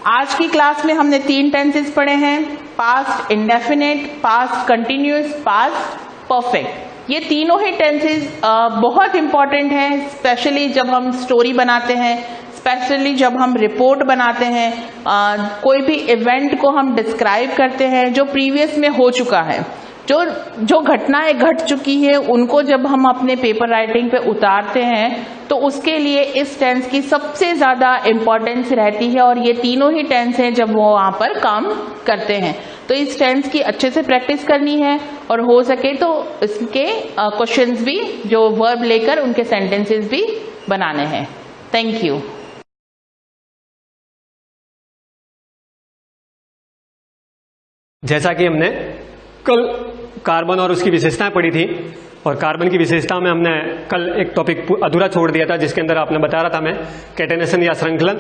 आज की क्लास में हमने 3 टेंसेस पढ़े हैं, past indefinite, past continuous, past perfect. ये तीनों ही टेंसेस बहुत इंपॉर्टेंट हैं, स्पेशली जब हम स्टोरी बनाते हैं, स्पेशली जब हम रिपोर्ट बनाते हैं, कोई भी इवेंट को हम डिस्क्राइब करते हैं जो प्रीवियस में हो चुका है, जो घटनाएं घट चुकी है उनको जब हम अपने पेपर राइटिंग पे उतारते हैं तो उसके लिए इस टेंस की सबसे ज़्यादा इम्पोर्टेंस रहती है और ये तीनों ही टेंस हैं जब वो वहाँ पर काम करते हैं। तो इस टेंस की अच्छे से प्रैक्टिस करनी है और हो सके तो इसके क्वेश्चंस भी जो वर्ब लेकर उनके सेंटेंसेस भी बनाने हैं। Thank you. जैसा कि हमने कल कार्बन और उसकी विशेषताएं पढ़ी थी, और कार्बन की विशेषता में हमने कल एक टॉपिक अधूरा छोड़ दिया था, जिसके अंदर आपने बता रहा था मैं कैटेनेशन या श्रृंखलन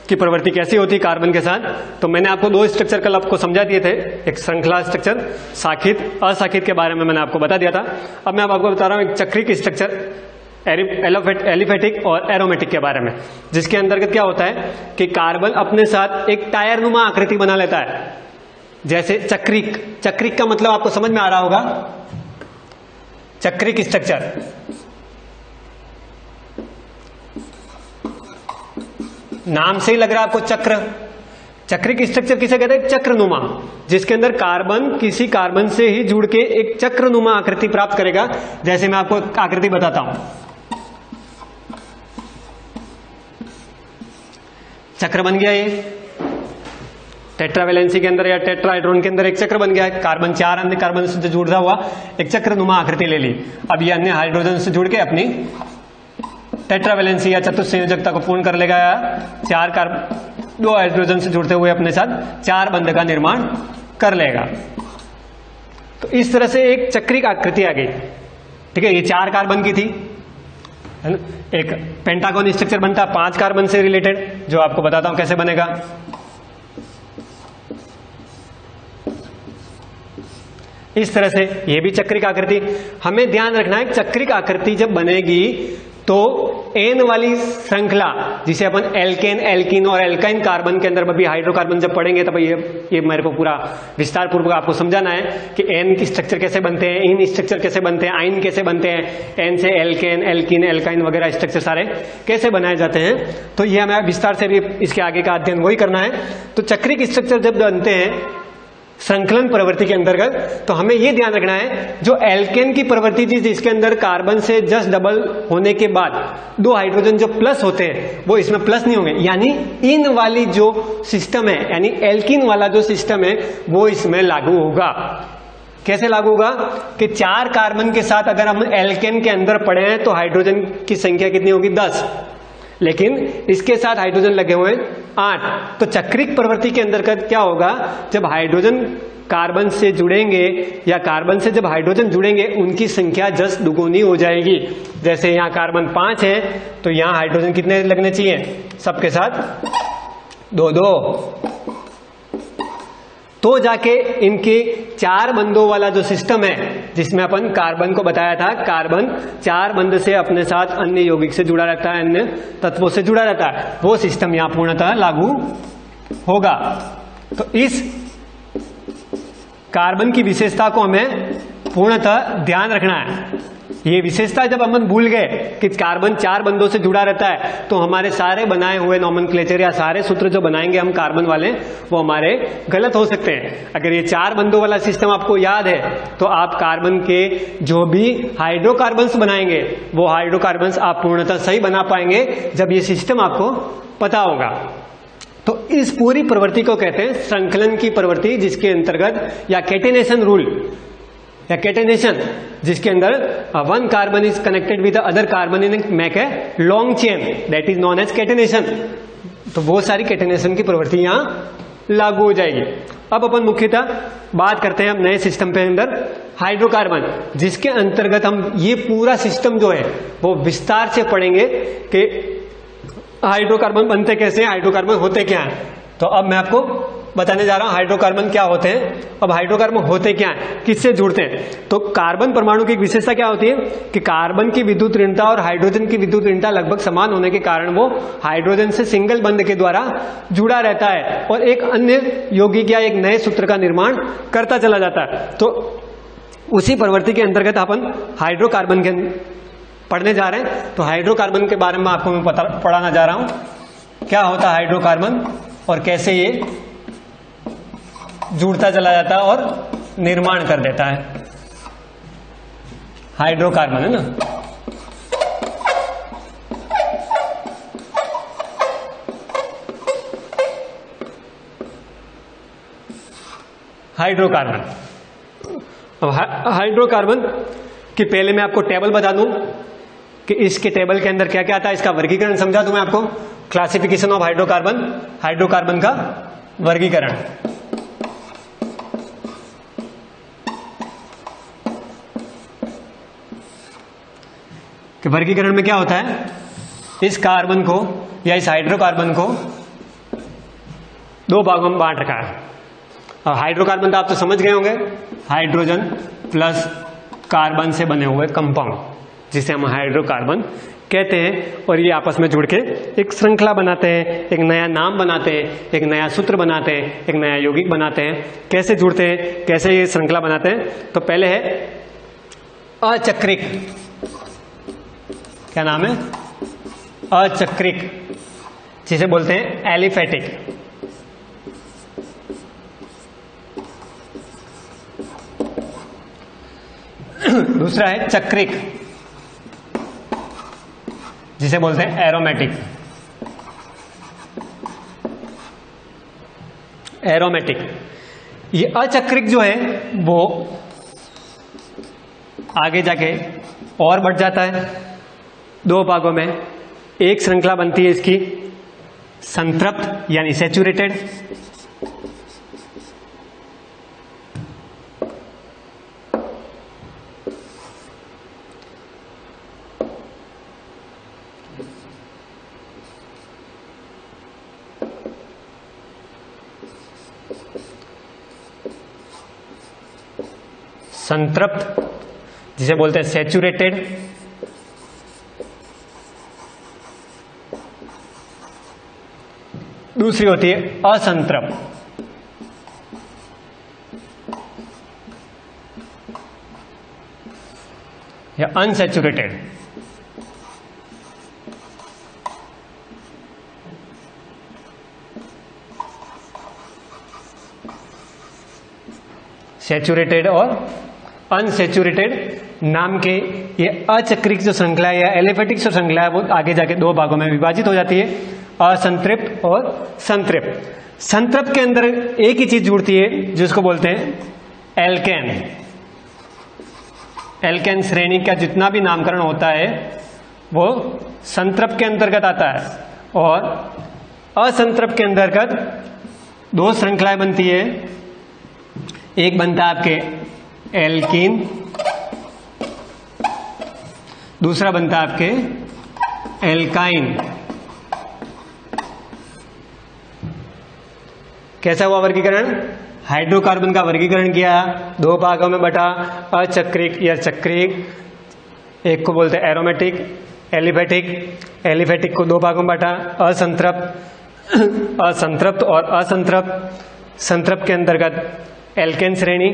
की प्रवृत्ति कैसी होती है कार्बन के साथ। तो मैंने आपको दो स्ट्रक्चर कल आपको समझा दिए थे, एक श्रृंखला स्ट्रक्चर, शाखित अशाखित के बारे में मैंने आपको बता दिया था। अब मैं आपको बता रहा हूँ एक चक्रिक स्ट्रक्चर एलिफेटिक और एरोमेटिक के बारे में, जिसके अंतर्गत क्या होता है कि कार्बन अपने साथ एक टायर नुमा आकृति बना लेता है। जैसे चक्रिक का मतलब आपको समझ में आ रहा होगा, चक्रिक स्ट्रक्चर नाम से ही लग रहा है आपको चक्र। चक्रिक स्ट्रक्चर किसे कहते हैं? चक्रनुमा, जिसके अंदर कार्बन किसी कार्बन से ही जुड़ के एक चक्रनुमा आकृति प्राप्त करेगा। जैसे मैं आपको आकृति बताता हूं, चक्र बन गया ये टेट्रावेलेंसी के अंदर या टेट्राहाइड्रोन के अंदर एक चक्र बन गया है। कार्बन 4 अन्य कार्बन से जुड़ा हुआ एक चक्रनुमा आकृति ले ली। अब ये अन्य हाइड्रोजन से जुड़ के अपनी टेट्रावेलेंसी या चतुस्संयोजकता को पूर्ण कर लेगा, या 2 हाइड्रोजन से जुड़ते हुए अपने साथ 4 बंध का निर्माण कर लेगा। तो इस तरह से एक चक्रिक आकृति आ गई। ठीक है, ये 4 कार्बन की थी, है ना। एक पेंटागन स्ट्रक्चर बनता है 5 कार्बन से रिलेटेड, जो आपको बताता हूं कैसे बनेगा। इस तरह से ये भी चक्रिक आकृति। हमें ध्यान रखना है चक्रिक आकृति जब बनेगी तो एन वाली श्रृंखला, जिसे अपन एल्केन, एल्कीन और एल्काइन कार्बन के अंदर भी हाइड्रोकार्बन जब पढ़ेंगे तब ये मेरे को पूरा विस्तार पूर्वक आपको समझाना है कि एन की स्ट्रक्चर कैसे बनते हैं, इन स्ट्रक्चर कैसे बनते हैं, आइन कैसे बनते हैं, एन से एल्केन, एल्कीन, एल्काइन वगैरह स्ट्रक्चर सारे कैसे बनाए जाते हैं। तो ये हमें विस्तार से भी इसके आगे का अध्ययन वही करना है। तो चक्रिक स्ट्रक्चर जब बनते हैं संकलन प्रवृत्ति के अंतर्गत, तो हमें यह ध्यान रखना है जो एल्केन की प्रवृत्ति थी, जिसके अंदर कार्बन से जस्ट डबल होने के बाद 2 हाइड्रोजन जो प्लस होते हैं वो इसमें प्लस नहीं होंगे, यानी इन वाली जो सिस्टम है, यानी एल्कीन वाला जो सिस्टम है वो इसमें लागू होगा। कैसे लागू होगा कि 4 कार्बन के साथ अगर हम एल्केन के अंदर पड़े हैं तो हाइड्रोजन की संख्या कितनी होगी? 10, लेकिन इसके साथ हाइड्रोजन लगे हुए 8। तो चक्रिक प्रवृत्ति के अंतर्गत क्या होगा, जब हाइड्रोजन कार्बन से जुड़ेंगे या कार्बन से जब हाइड्रोजन जुड़ेंगे उनकी संख्या 10 दुगुनी हो जाएगी। जैसे यहां कार्बन 5 है तो यहां हाइड्रोजन कितने लगने चाहिए? सबके साथ 2-2। तो जाके इनके 4 बंधों वाला जो सिस्टम है, जिसमें अपन कार्बन को बताया था, कार्बन 4 बंध से अपने साथ अन्य यौगिक से जुड़ा रहता है, अन्य तत्वों से जुड़ा रहता है, वो सिस्टम यहां पूर्णतः लागू होगा। तो इस कार्बन की विशेषता को हमें पूर्णतः ध्यान रखना है। ये विशेषता जब हम भूल गए कि कार्बन 4 बंधों से जुड़ा रहता है, तो हमारे सारे बनाए हुए नॉमेनक्लेचर या सारे सूत्र जो बनाएंगे हम कार्बन वाले, वो हमारे गलत हो सकते हैं। अगर ये 4 बंधों वाला सिस्टम आपको याद है तो आप कार्बन के जो भी हाइड्रोकार्बन्स बनाएंगे वो हाइड्रोकार्बन्स आप पूर्णतः सही बना पाएंगे जब ये सिस्टम आपको पता होगा। तो इस पूरी प्रवृत्ति को कहते हैं संकलन की प्रवृत्ति, जिसके अंतर्गत या कैटेनेशन रूल या कैटेनेशन, जिसके अंदर 1 carbon is connected with other carbon in make a long chain, that is known as catenation. तो वो सारी कैटेनेशन की प्रवृत्ति यहां लागू हो जाएगी। अब अपन मुख्यतः बात करते हैं हम नए सिस्टम पे अंदर हाइड्रोकार्बन, जिसके अंतर्गत हम ये पूरा सिस्टम जो है वो विस्तार से पढ़ेंगे कि हाइड्रोकार्बन बनते कैसे हैं, हाइड्रोकार्बन होते क्या हैं। तो अब मैं आपको बताने जा रहा हूं हाइड्रोकार्बन क्या होते हैं। अब हाइड्रोकार्बन होते क्या हैं, किससे जुड़ते हैं? तो कार्बन परमाणु की विशेषता क्या होती है कि कार्बन की विद्युत ऋणता और हाइड्रोजन की विद्युत ऋणता लगभग समान होने के कारण वो हाइड्रोजन से सिंगल बंध के द्वारा जुड़ा रहता है और एक अन्य यौगिक या एक नए सूत्र का निर्माण करता चला जाता है। तो उसी प्रवृत्ति के अंतर्गत अपन हाइड्रोकार्बन के पढ़ने जा रहे हैं। तो हाइड्रोकार्बन के बारे में आपको मैं पढ़ाना जा रहा हूं क्या होता है हाइड्रोकार्बन और कैसे ये जुड़ता चला जाता है और निर्माण कर देता है। हाइड्रोकार्बन है ना, हाइड्रोकार्बन। अब हाइड्रोकार्बन की पहले मैं आपको टेबल बता दूं कि इसके टेबल के अंदर क्या क्या आता है, इसका वर्गीकरण समझा दूं मैं आपको। क्लासिफिकेशन ऑफ हाइड्रोकार्बन, हाइड्रोकार्बन का वर्गीकरण। कि वर्गीकरण में क्या होता है, इस कार्बन को या इस हाइड्रोकार्बन को दो भागों में बांट रखा है। और हाइड्रोकार्बन तो आप तो समझ गए होंगे, हाइड्रोजन प्लस कार्बन से बने हुए कंपाउंड जिसे हम हाइड्रोकार्बन कहते हैं। और ये आपस में जुड़ के एक श्रृंखला बनाते हैं, एक नया नाम बनाते हैं, एक नया सूत्र बनाते हैं, एक नया यौगिक बनाते हैं। कैसे जुड़ते हैं, कैसे ये श्रृंखला बनाते हैं? तो पहले है अचक्रिक। क्या नाम है? अचक्रिक, जिसे बोलते हैं एलिफेटिक। दूसरा है चक्रिक, जिसे बोलते हैं एरोमेटिक। एरोमेटिक। ये अचक्रिक जो है वो आगे जाके और बढ़ जाता है दो भागों में। एक श्रृंखला बनती है इसकी संतृप्त यानी सैचुरेटेड, संतृप्त जिसे बोलते हैं सैचुरेटेड, दूसरी होती है असंतृप्त। या अनसैचुरेटेड। सैचुरेटेड और अनसैचुरेटेड नाम के ये अचक्रिक जो श्रृंखला है या एलिफेटिक जो श्रृंखला है वो आगे जाके दो भागों में विभाजित हो जाती है, असंतृप्त और संतृप्त। संतृप्त के अंदर एक ही चीज जुड़ती है जिसको बोलते हैं एल्केन। एल्केन श्रेणी का जितना भी नामकरण होता है वो संतृप्त के अंतर्गत आता है। और असंतृप्त के अंतर्गत दो श्रृंखलाएं बनती है। एक बनता है आपके एल्कीन, दूसरा बनता है आपके एल्काइन। कैसा हुआ वर्गीकरण? हाइड्रोकार्बन का वर्गीकरण किया, दो भागों में बटा, अचक्रिक या चक्रिक, एक को बोलते हैं एरोमेटिक, एलिफेटिक। एलिफेटिक को दो भागों में बांटा, असंतृप्त, असंतृप्त और असंतृप्त। संतृप्त के अंतर्गत एल्केन श्रेणी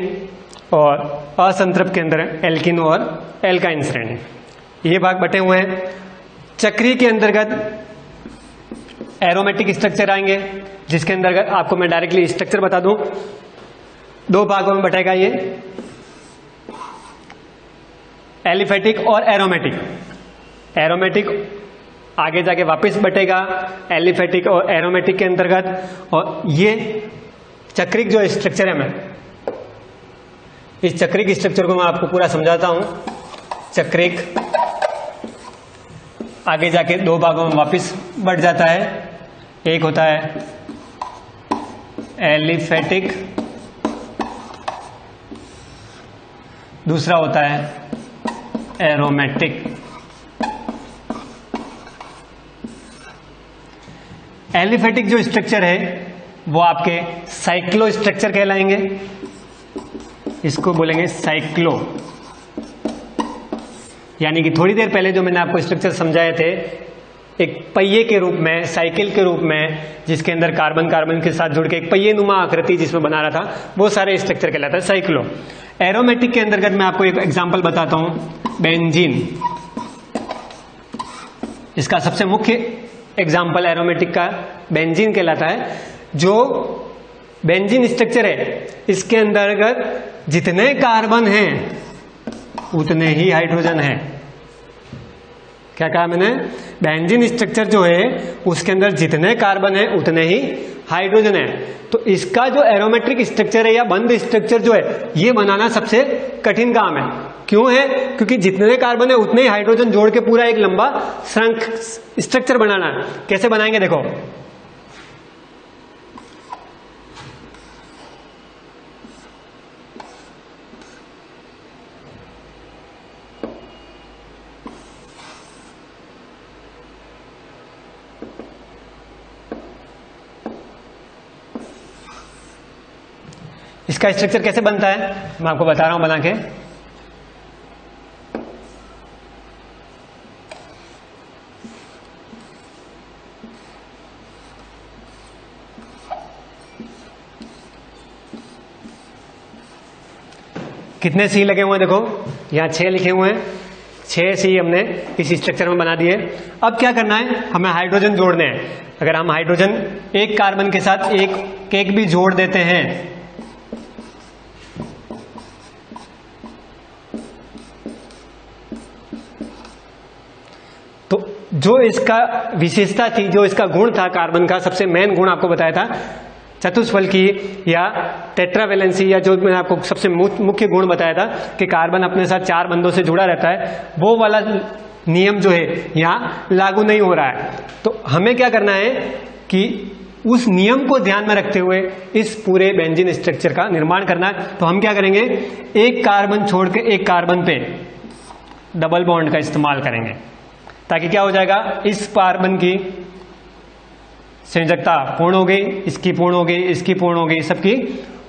और असंतृप्त के अंदर एल्किन और एल्काइन श्रेणी। ये भाग बटे हुए हैं। चक्री के अंतर्गत एरोमेटिक स्ट्रक्चर आएंगे, जिसके अंतर्गत आपको मैं डायरेक्टली स्ट्रक्चर बता दूं। दो भागों में बटेगा ये, एलिफेटिक और एरोमेटिक। एरोमेटिक आगे जाके वापस बटेगा एलिफेटिक और एरोमेटिक के अंतर्गत। और ये चक्रिक जो स्ट्रक्चर है, मैं इस चक्रिक स्ट्रक्चर को मैं आपको पूरा समझाता हूं। चक्रिक आगे जाके दो भागों में वापस बढ़ जाता है। एक होता है एलिफेटिक, दूसरा होता है एरोमेटिक। एलिफेटिक जो स्ट्रक्चर है वो आपके साइक्लो स्ट्रक्चर कहलाएंगे। इसको बोलेंगे साइक्लो। यानी कि थोड़ी देर पहले जो मैंने आपको स्ट्रक्चर समझाए थे, एक पहिए के रूप में, साइकिल के रूप में, जिसके अंदर कार्बन कार्बन के साथ जुड़ के एक पहिए नुमा आकृति जिसमें बना रहा था, वो सारे स्ट्रक्चर कहलाता है साइक्लो। एरोमेटिक के अंतर्गत मैं आपको एक एग्जांपल बताता हूं, बेंजीन। इसका सबसे मुख्य एग्जांपल एरोमेटिक का बेंजीन कहलाता है। जो बेंजीन स्ट्रक्चर है, इसके अंतर्गत जितने कार्बन हैं उतने ही हाइड्रोजन हैं। क्या कहा मैंने? बेंजीन स्ट्रक्चर जो है उसके अंदर जितने कार्बन है उतने ही हाइड्रोजन है। तो इसका जो एरोमेट्रिक स्ट्रक्चर है या बंद स्ट्रक्चर जो है, ये बनाना सबसे कठिन काम है। क्यों है? क्योंकि जितने कार्बन है उतने ही हाइड्रोजन जोड़ के पूरा एक लंबा स्ट्रक्चर बनाना है। कैसे बनाएंगे देखो। इसका स्ट्रक्चर कैसे बनता है मैं आपको बता रहा हूं बना के। कितने सी लगे हुए हैं देखो, यहाँ 6 लिखे हुए हैं, 6 सी हमने इस स्ट्रक्चर में बना दिए। अब क्या करना है, हमें हाइड्रोजन जोड़ने हैं। अगर हम हाइड्रोजन एक कार्बन के साथ एक भी जोड़ देते हैं तो जो इसका विशेषता थी, जो इसका गुण था कार्बन का, सबसे मेन गुण आपको बताया था चतुष्फल की या टेट्रावेलेंसी, या जो मैंने आपको सबसे मुख्य गुण बताया था कि कार्बन अपने साथ 4 बंधों से जुड़ा रहता है, वो वाला नियम जो है यहाँ लागू नहीं हो रहा है। तो हमें क्या करना है कि उस नियम को ध्यान में रखते हुए इस पूरे बेंजीन स्ट्रक्चर का निर्माण करना है। तो हम क्या करेंगे, एक कार्बन छोड़ के एक कार्बन पे डबल बॉन्ड का इस्तेमाल करेंगे, ताकि क्या हो जाएगा, इस कार्बन की संयोजकता पूर्ण हो गई, इसकी पूर्ण हो गई, इसकी पूर्ण हो गई, सबकी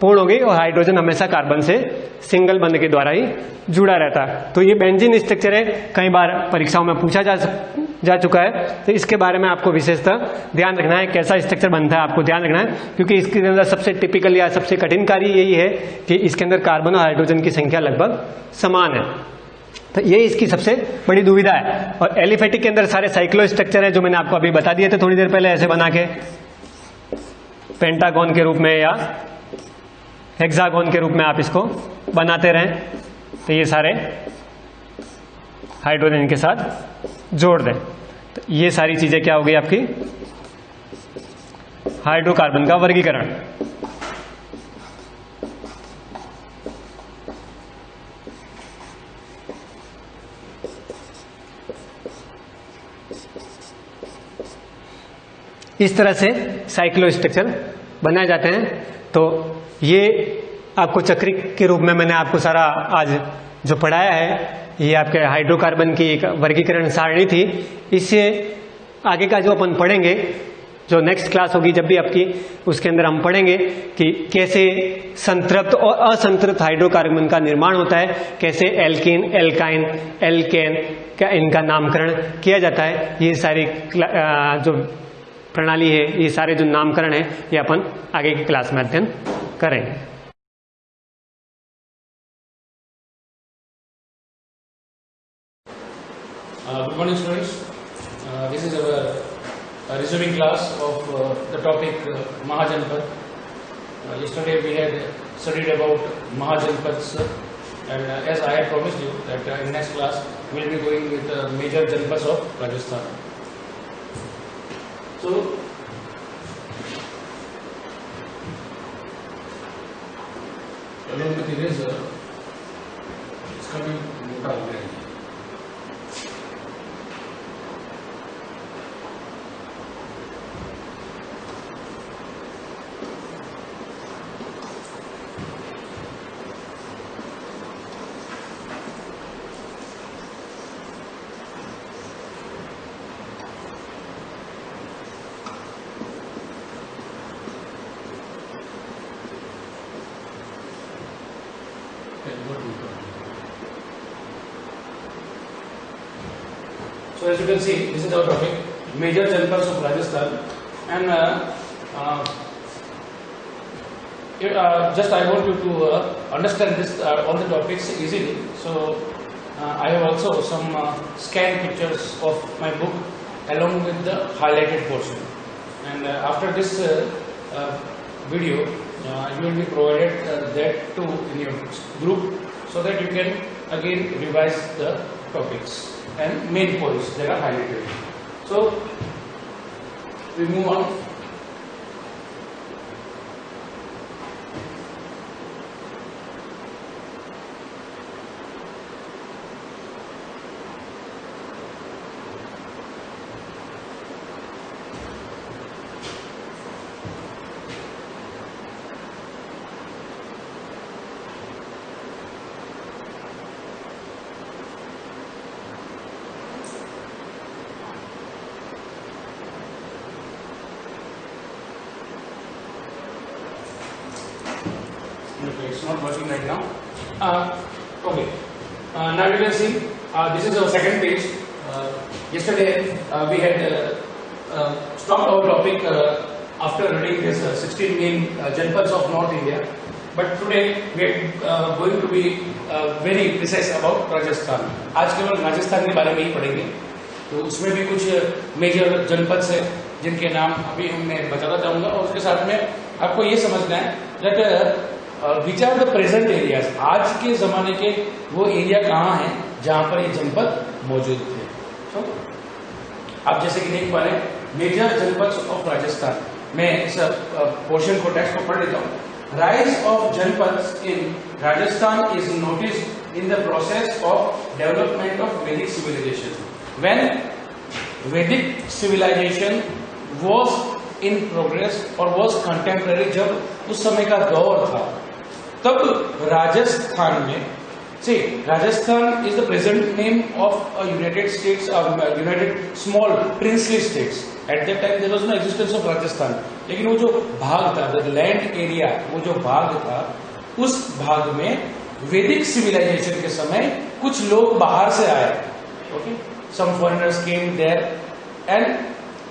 पूर्ण हो गई, और हाइड्रोजन हमेशा कार्बन से सिंगल बंध के द्वारा ही जुड़ा रहता है। तो ये बेंजीन स्ट्रक्चर है, कई बार परीक्षाओं में पूछा जा चुका है। तो इसके बारे में आपको विशेषतः ध्यान रखना है, कैसा स्ट्रक्चर बनता है आपको ध्यान रखना है, क्योंकि इसके अंदर सबसे टिपिकल या सबसे कठिन कार्य यही है कि इसके अंदर कार्बन और हाइड्रोजन की संख्या लगभग समान है। तो ये इसकी सबसे बड़ी दुविधा है। और एलिफेटिक के अंदर सारे साइक्लो स्ट्रक्चर है जो मैंने आपको अभी बता दिए थे थोड़ी देर पहले, ऐसे बना के पेंटागन के रूप में या हेक्सागोन के रूप में आप इसको बनाते रहें। तो ये सारे हाइड्रोजन के साथ जोड़ दें। तो ये सारी चीजें क्या हो गई आपकी, हाइड्रोकार्बन का वर्गीकरण। इस तरह से साइक्लो स्ट्रक्चर बनाए जाते हैं। तो ये आपको चक्रिक के रूप में मैंने आपको सारा आज जो पढ़ाया है, ये आपके हाइड्रोकार्बन की एक वर्गीकरण सारणी थी। इससे आगे का जो अपन पढ़ेंगे, जो नेक्स्ट क्लास होगी जब भी आपकी, उसके अंदर हम पढ़ेंगे कि कैसे संतृप्त और असंतृप्त हाइड्रोकार्बन का निर्माण होता है, कैसे एल्कीन, एल्काइन, एल्केन का इनका नामकरण किया जाता है। ये सारी जो प्रणाली है, ये सारे जो नामकरण है, ये अपन आगे की क्लास में अध्ययन करेंगे। Good morning, students. This is our resuming class of the topic Mahajanpad. Yesterday we had studied about Mahajanpads, and as I had promised you that in next class we will be going with major Janpads of Rajasthan. So, along with eraser, इसका भी मोटा हो गया है। So as you can see, this is our topic, major Janpads of Rajasthan, and just I want you to understand this all the topics easily. So I have also some scanned pictures of my book along with the highlighted portion, and after this video you will be provided that too in your group, so that you can again revise the topics and main points that are highlighted. So we move on. Okay, it's not working right now. Okay. Now you can see this is our second page. Yesterday we had stopped our topic after reading this 16 main Janpads of North India. But today we are going to be very precise about Rajasthan. आज केवल राजस्थान के बारे में ही पढ़ेंगे. तो उसमें भी कुछ मेजर जनपद है जिनके नाम अभी मैं बताना चाहूँगा और उसके साथ में आपको ये समझना है that which are the present areas. आज के ज़माने के वो एरिया कहाँ हैं जहाँ पर ये जनपद मौजूद थे. तो आप जैसे कि देख पा रहे हैं मेजर जनपद ऑफ राजस्थान. मैं इस पोर्शन को टेक्स्ट को पढ़ लेता हूँ. Rise of Janpads in Rajasthan is noticed in the process of development of Vedic civilization. When Vedic civilization was in progress or was contemporary, जब उस समय का दौर था तब राजस्थान में Rajasthan is the present name of a United States, United small princely states. At that time there was no existence of Rajasthan. लेकिन वो जो भाग था, the land area, वो जो भाग था, उस भाग में वैदिक सिविलाइजेशन के समय कुछ लोग बाहर से आए. Okay, some foreigners came there and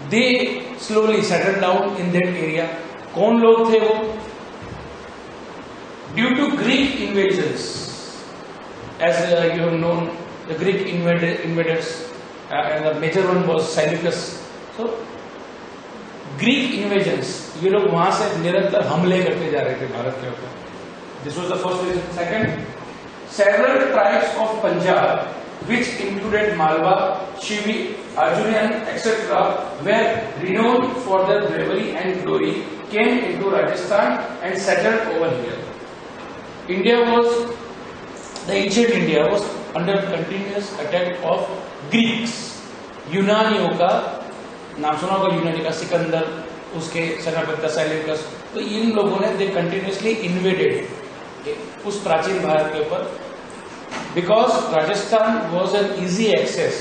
they slowly settled down in that area. कौन लोग थे वो? Due to Greek invasions. As you have known, the Greek invaders, and the major one was Seleucus. So, Greek invasions, ये लोग वहाँ से निरंतर हमले करते जा रहे थे भारत के ऊपर. This was the first reason. Second, several tribes of Punjab, which included Malwa, Shivi, Arjunian, etc., were renowned for their bravery and glory, came into Rajasthan and settled over here. The ancient India was under continuous attack of Greeks. यूनानियों का नाम सुना होगा, यूनानी का सिकंदर, उसके सेनापति Seleucus. तो इन लोगों ने दे कंटिन्यूसली इन्वेडेड उस प्राचीन भारत के ऊपर. Because Rajasthan was an easy access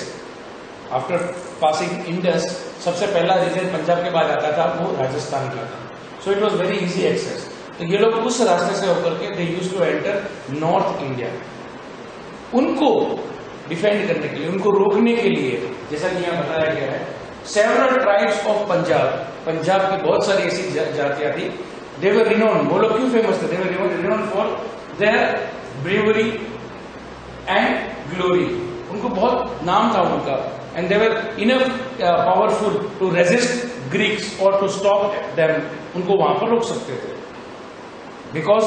after passing Indus. सबसे पहला रीजन पंजाब के बाद आता था वो राजस्थान का था. So it was very easy access. तो ये लोग उस रास्ते से होकर के they used to enter north India. उनको डिफेंड करने के लिए, उनको रोकने के लिए, जैसा कि यहाँ बताया गया है, सेवरल ट्राइब्स ऑफ पंजाब की बहुत सारी ऐसी जातियां थी. They were renowned. वो लोग क्यों फेमस थे? They were renowned for their bravery and glory. उनको बहुत नाम था उनका. And they were enough powerful to resist Greeks और टू स्टॉप देम. उनको वहां पर रोक सकते थे. Because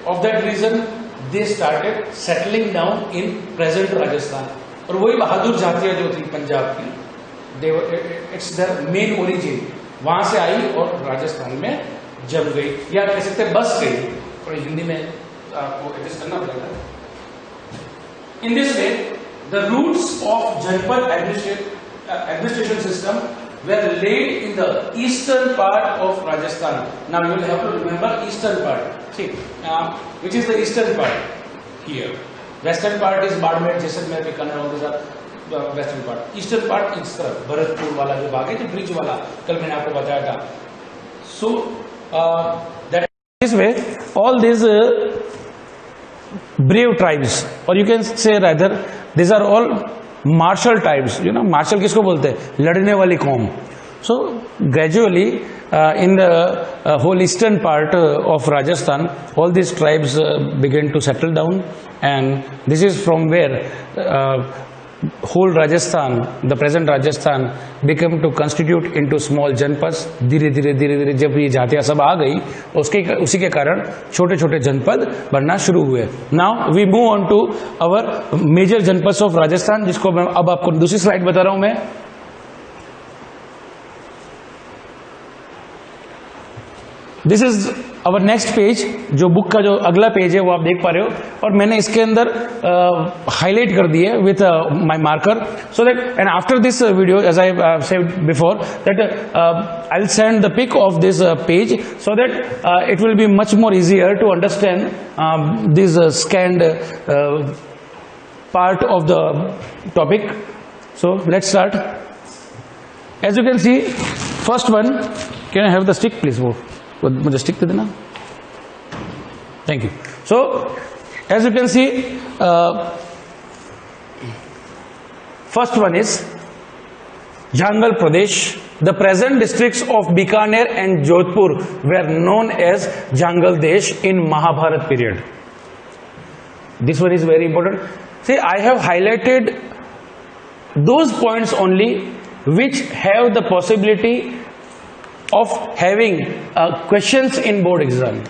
of that reason they started settling down in present Rajasthan. और वही बहादुर जातियां जो थी पंजाब की, it's their main origin, वहां से आई और राजस्थान में जम गई, या कह सकते बस गई. और हिंदी में आपको एडजस्ट करना पड़ेगा. In this way, the roots of Janpad administration system were laid in the eastern part of Rajasthan. Now you will have to remember eastern part. See, which is the eastern part? Here. Western part is Badmer, Jaisalmer, Bikaner, all these are the western part. Eastern part इस तरफ, भरतपुर वाला जो भाग है, जो bridge वाला, कल मैंने आपको बताया था. So that this way, all these brave tribes, or you can say rather, these are all martial tribes. You know, martial किसको बोलते हैं? लड़ने वाली कौम. So gradually in the whole eastern part of Rajasthan, all these tribes began to settle down, and this is from where whole Rajasthan, the present Rajasthan, became to constitute into small जनपद. धीरे धीरे जब ये जातियाँ सब आ गई, उसी के कारण छोटे छोटे जनपद बनना शुरू हुए. Now we move on to our major जनपद of Rajasthan, जिसको मैं अब आपको दूसरी स्लाइड बता रहा हूँ मैं. This is our next page. जो बुक का जो अगला पेज है वो आप देख पा रहे हो, और मैंने इसके अंदर हाईलाइट कर दिए with my marker, so that and after this video, as I said before, that I will send the pic of this page, so that it will be much more easier to understand this scanned part of the topic. So let's start. As you can see, first one, can I have the stick please? वो मुझे stick दे देना. Thank you. So, as you can see, first one is Jangal Pradesh. The present districts of Bikaner and Jodhpur were known as Jangal Desh in Mahabharat period. This one is very important. See, I have highlighted those points only which have the possibility of having questions in board exam.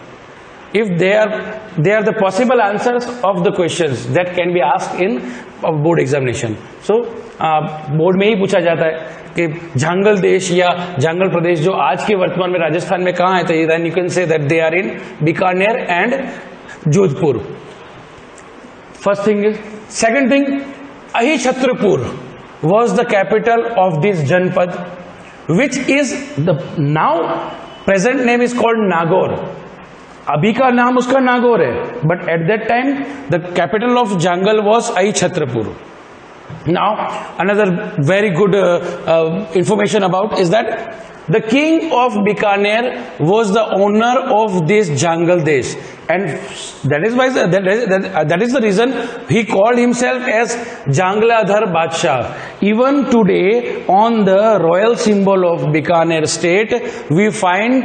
If they are the possible answers of the questions that can be asked in board examination. So board में ही पूछा जाता है कि झांगल देश या झांगल प्रदेश जो आज के वर्तमान में राजस्थान में कहाँ है, तो then you can say that they are in Bikaner and Jodhpur. First thing is. Second thing, Ahichhatrapur was the capital of this Janpad, which is the now present name is called Nagaur. अभी का नाम उसका नागौर है, but at that time the capital of Jangal was Ahichhatrapur. Now another very good information about is that the king of Bikaner was the owner of this Jangal Desh, and that is why that is the reason he called himself as Jangladhar Badshah. Even today on the royal symbol of Bikaner state we find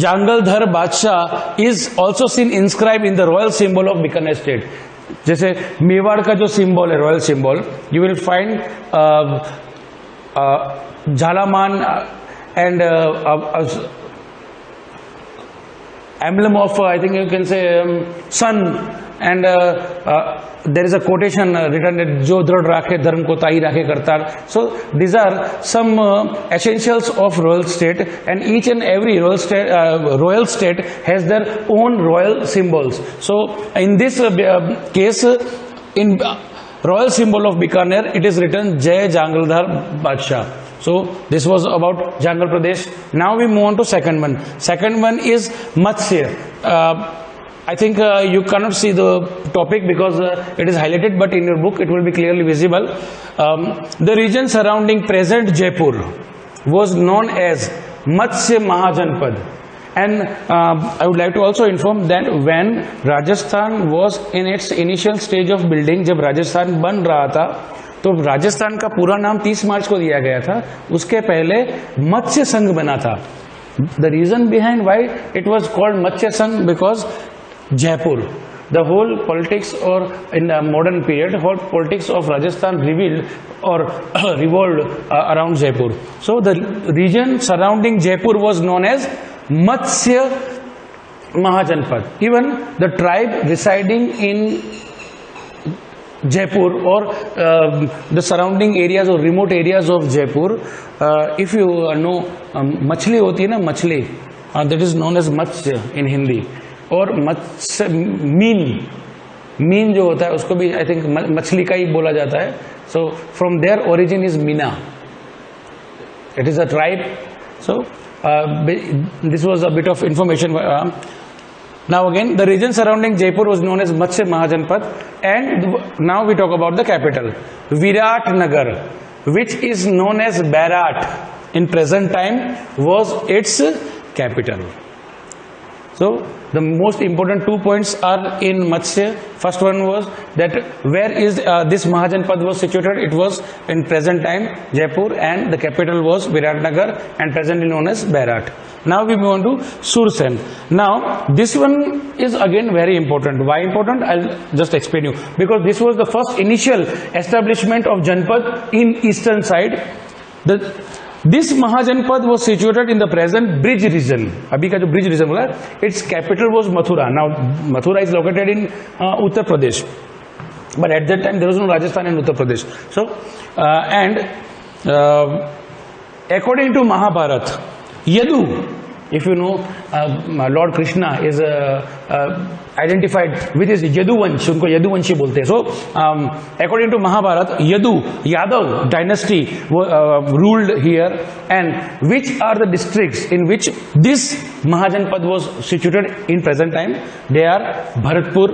Jangaldhar Badshah is also seen inscribed in the royal symbol of Bikaner state. जैसे मेवाड़ का जो symbol है royal symbol, you will find झालामान and emblem of I think you can say sun, and there is a quotation written that जो दृढ़ राखे धर्म को ताई राखे Kartar. So these are some essentials of royal state, and each and every royal state has their own royal symbols. So in this case, in royal symbol of Bikaner it is written Jai Jangaldhar Badshah. So this was about Jangal Pradesh. Now we move on to second one. Second one is Matsya. I think you cannot see the topic because it is highlighted, but in your book it will be clearly visible. The region surrounding present Jaipur was known as Matsya Mahajanpad. And I would like to also inform that when Rajasthan was in its initial stage of building, जब राजस्थान बन रहा था तो राजस्थान का पूरा नाम 30 मार्च को दिया गया था. उसके पहले मत्स्य संघ बना था. The reason behind why it was called Matsya Sangh because Jaipur, the whole politics और in the modern period whole politics of Rajasthan revealed और revolved around Jaipur. So the region surrounding Jaipur was known as Matsya Mahajanapada. Even the tribe residing in Jaipur or the surrounding areas or remote areas of Jaipur, if you know मछली होती है ना, मछली, that is known as Matsya in Hindi, और मत्स्य mean जो होता है उसको भी I think मछली का ही बोला जाता है. So from their origin is Mina. It is a tribe. So this was a bit of information. Now again, the region surrounding Jaipur was known as Matsya Mahajanpad, and now we talk about the capital, Viratnagar, which is known as Barat in present time, was its capital. So the most important 2 points are in Matsya. First one was that where is this Mahajanpad was situated. It was in present time Jaipur, and the capital was Viratnagar and presently known as Barat. Now we move on to Sursen. Now this one is again very important. Why important? I'll just explain you. Because this was the first initial establishment of Janpad in eastern side. This Mahajanpad was situated in the present Brij region. अभी का जो Brij region बोला, its capital was Mathura. Now Mathura is located in Uttar Pradesh, but at that time there was no Rajasthan and Uttar Pradesh. So according to Mahabharat, Yadu, if you know, Lord Krishna is identified with his Yaduvansh, उनको यदुवंशी बोलते हैं. So according to Mahabharat, Yadav dynasty ruled here, and which are the districts in which this Mahajanpad was situated in present time? They are Bharatpur,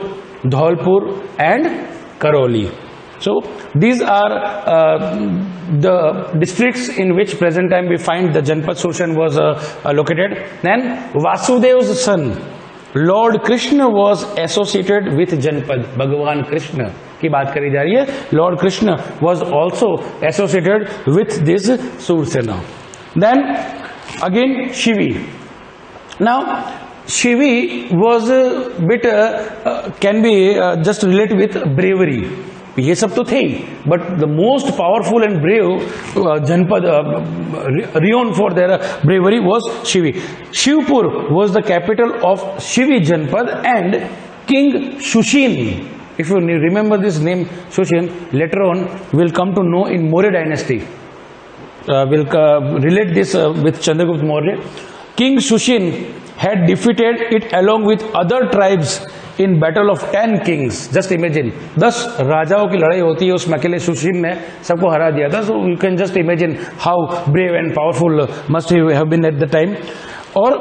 Dholpur and Karoli. So these are the districts in which present time we find the Janpad Sursen was located. Then Vasudev's son lord Krishna was associated with janapada, भगवान कृष्ण की बात करी जा रही है, lord Krishna was also associated with this Surasena. Then again Shivi. Now Shivi was bit can be just relate with bravery, ये सब तो थे, but the most powerful and brave janapada renowned for their bravery was Shivi. Shivpur was the capital of Shivi janapada and king Sushin, if you remember this name Sushin, later on will come to know in Maurya dynasty, will relate this with Chandragupta Maurya. King Sushin had defeated it along with other tribes in battle of 10 kings. Just imagine, 10 राजाओं की लड़ाई होती है, उसमें अकेले सुशीन ने सबको हरा दिया था. So you can just imagine how brave and powerful must he have been at the time. और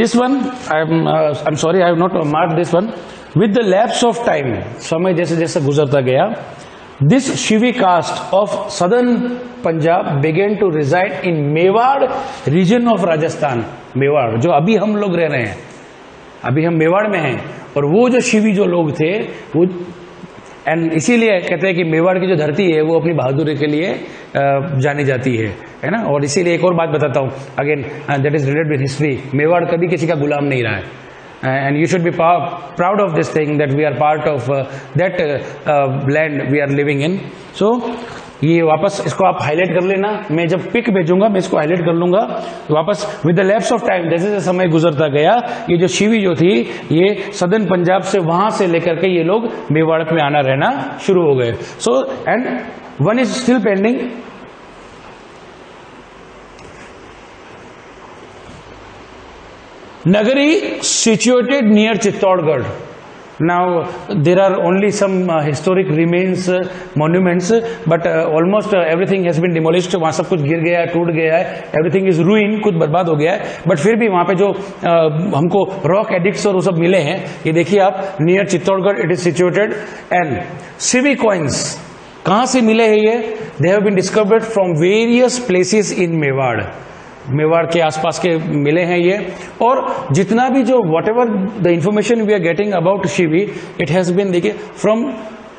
this one, I'm sorry, I have not marked this one. With the lapse of time, समय जैसे जैसे गुजरता गया, this Shivi caste of southern Punjab began to reside in Mewar region of Rajasthan. Mewar, जो अभी हम लोग रह रहे हैं, अभी हम मेवाड़ में हैं, और वो जो शिवी जो लोग थे वो, एंड इसीलिए कहते हैं कि मेवाड़ की जो धरती है वो अपनी बहादुरी के लिए जानी जाती है ना. और इसीलिए एक और बात बताता हूँ, again that is related with history. Mewar कभी किसी का गुलाम नहीं रहा है. And you should be proud of this thing that we are part of that land we are living in. So ये वापस इसको आप हाईलाइट कर लेना, मैं जब पिक भेजूंगा मैं इसको हाईलाइट कर लूंगा. वापस with the lapse of time, जैसे जैसे समय गुजरता गया, ये जो शिवी जो थी ये सदर्न पंजाब से वहां से लेकर के ये लोग मेवाड़ में आना रहना शुरू हो गए. So and one is still pending. Nagari situated near Chittorgarh. Now there are only some historic remains, monuments, but almost everything has been demolished. वहाँ सब कुछ गिर गया है, टूट गया है, everything is ruined, कुछ बर्बाद हो गया है. बट फिर भी वहाँ पे जो हमको रॉक एडिक्ट्स और वो सब मिले हैं, ये देखिए आप, near Chittorgarh it is situated. And Sivi coins कहाँ से मिले हैं ये? They have been discovered from various places in Mewar. Mewar के आसपास के मिले हैं ये. और जितना भी जो whatever the information we are getting about शिवी, इट हैज बीन, देखिए, फ्रॉम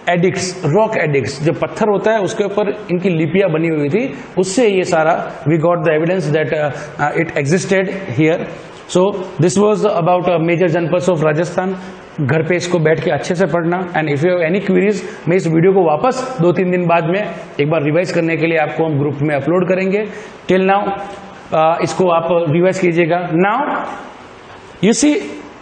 एडिक्ट्स, रॉक एडिक्ट्स, जो पत्थर होता है उसके ऊपर इनकी लिपियां बनी हुई थी, उससे ये सारा we got the evidence that it existed here. So this was about major janapadas of Rajasthan. घर पे इसको बैठ के अच्छे से पढ़ना. And if you have any queries, मैं इस वीडियो को वापस 2-3 दिन बाद में एक बार रिवाइज करने के लिए आपको हम ग्रुप में अपलोड करेंगे. टिल नाउ इसको आप रिवाइज कीजिएगा. Now you see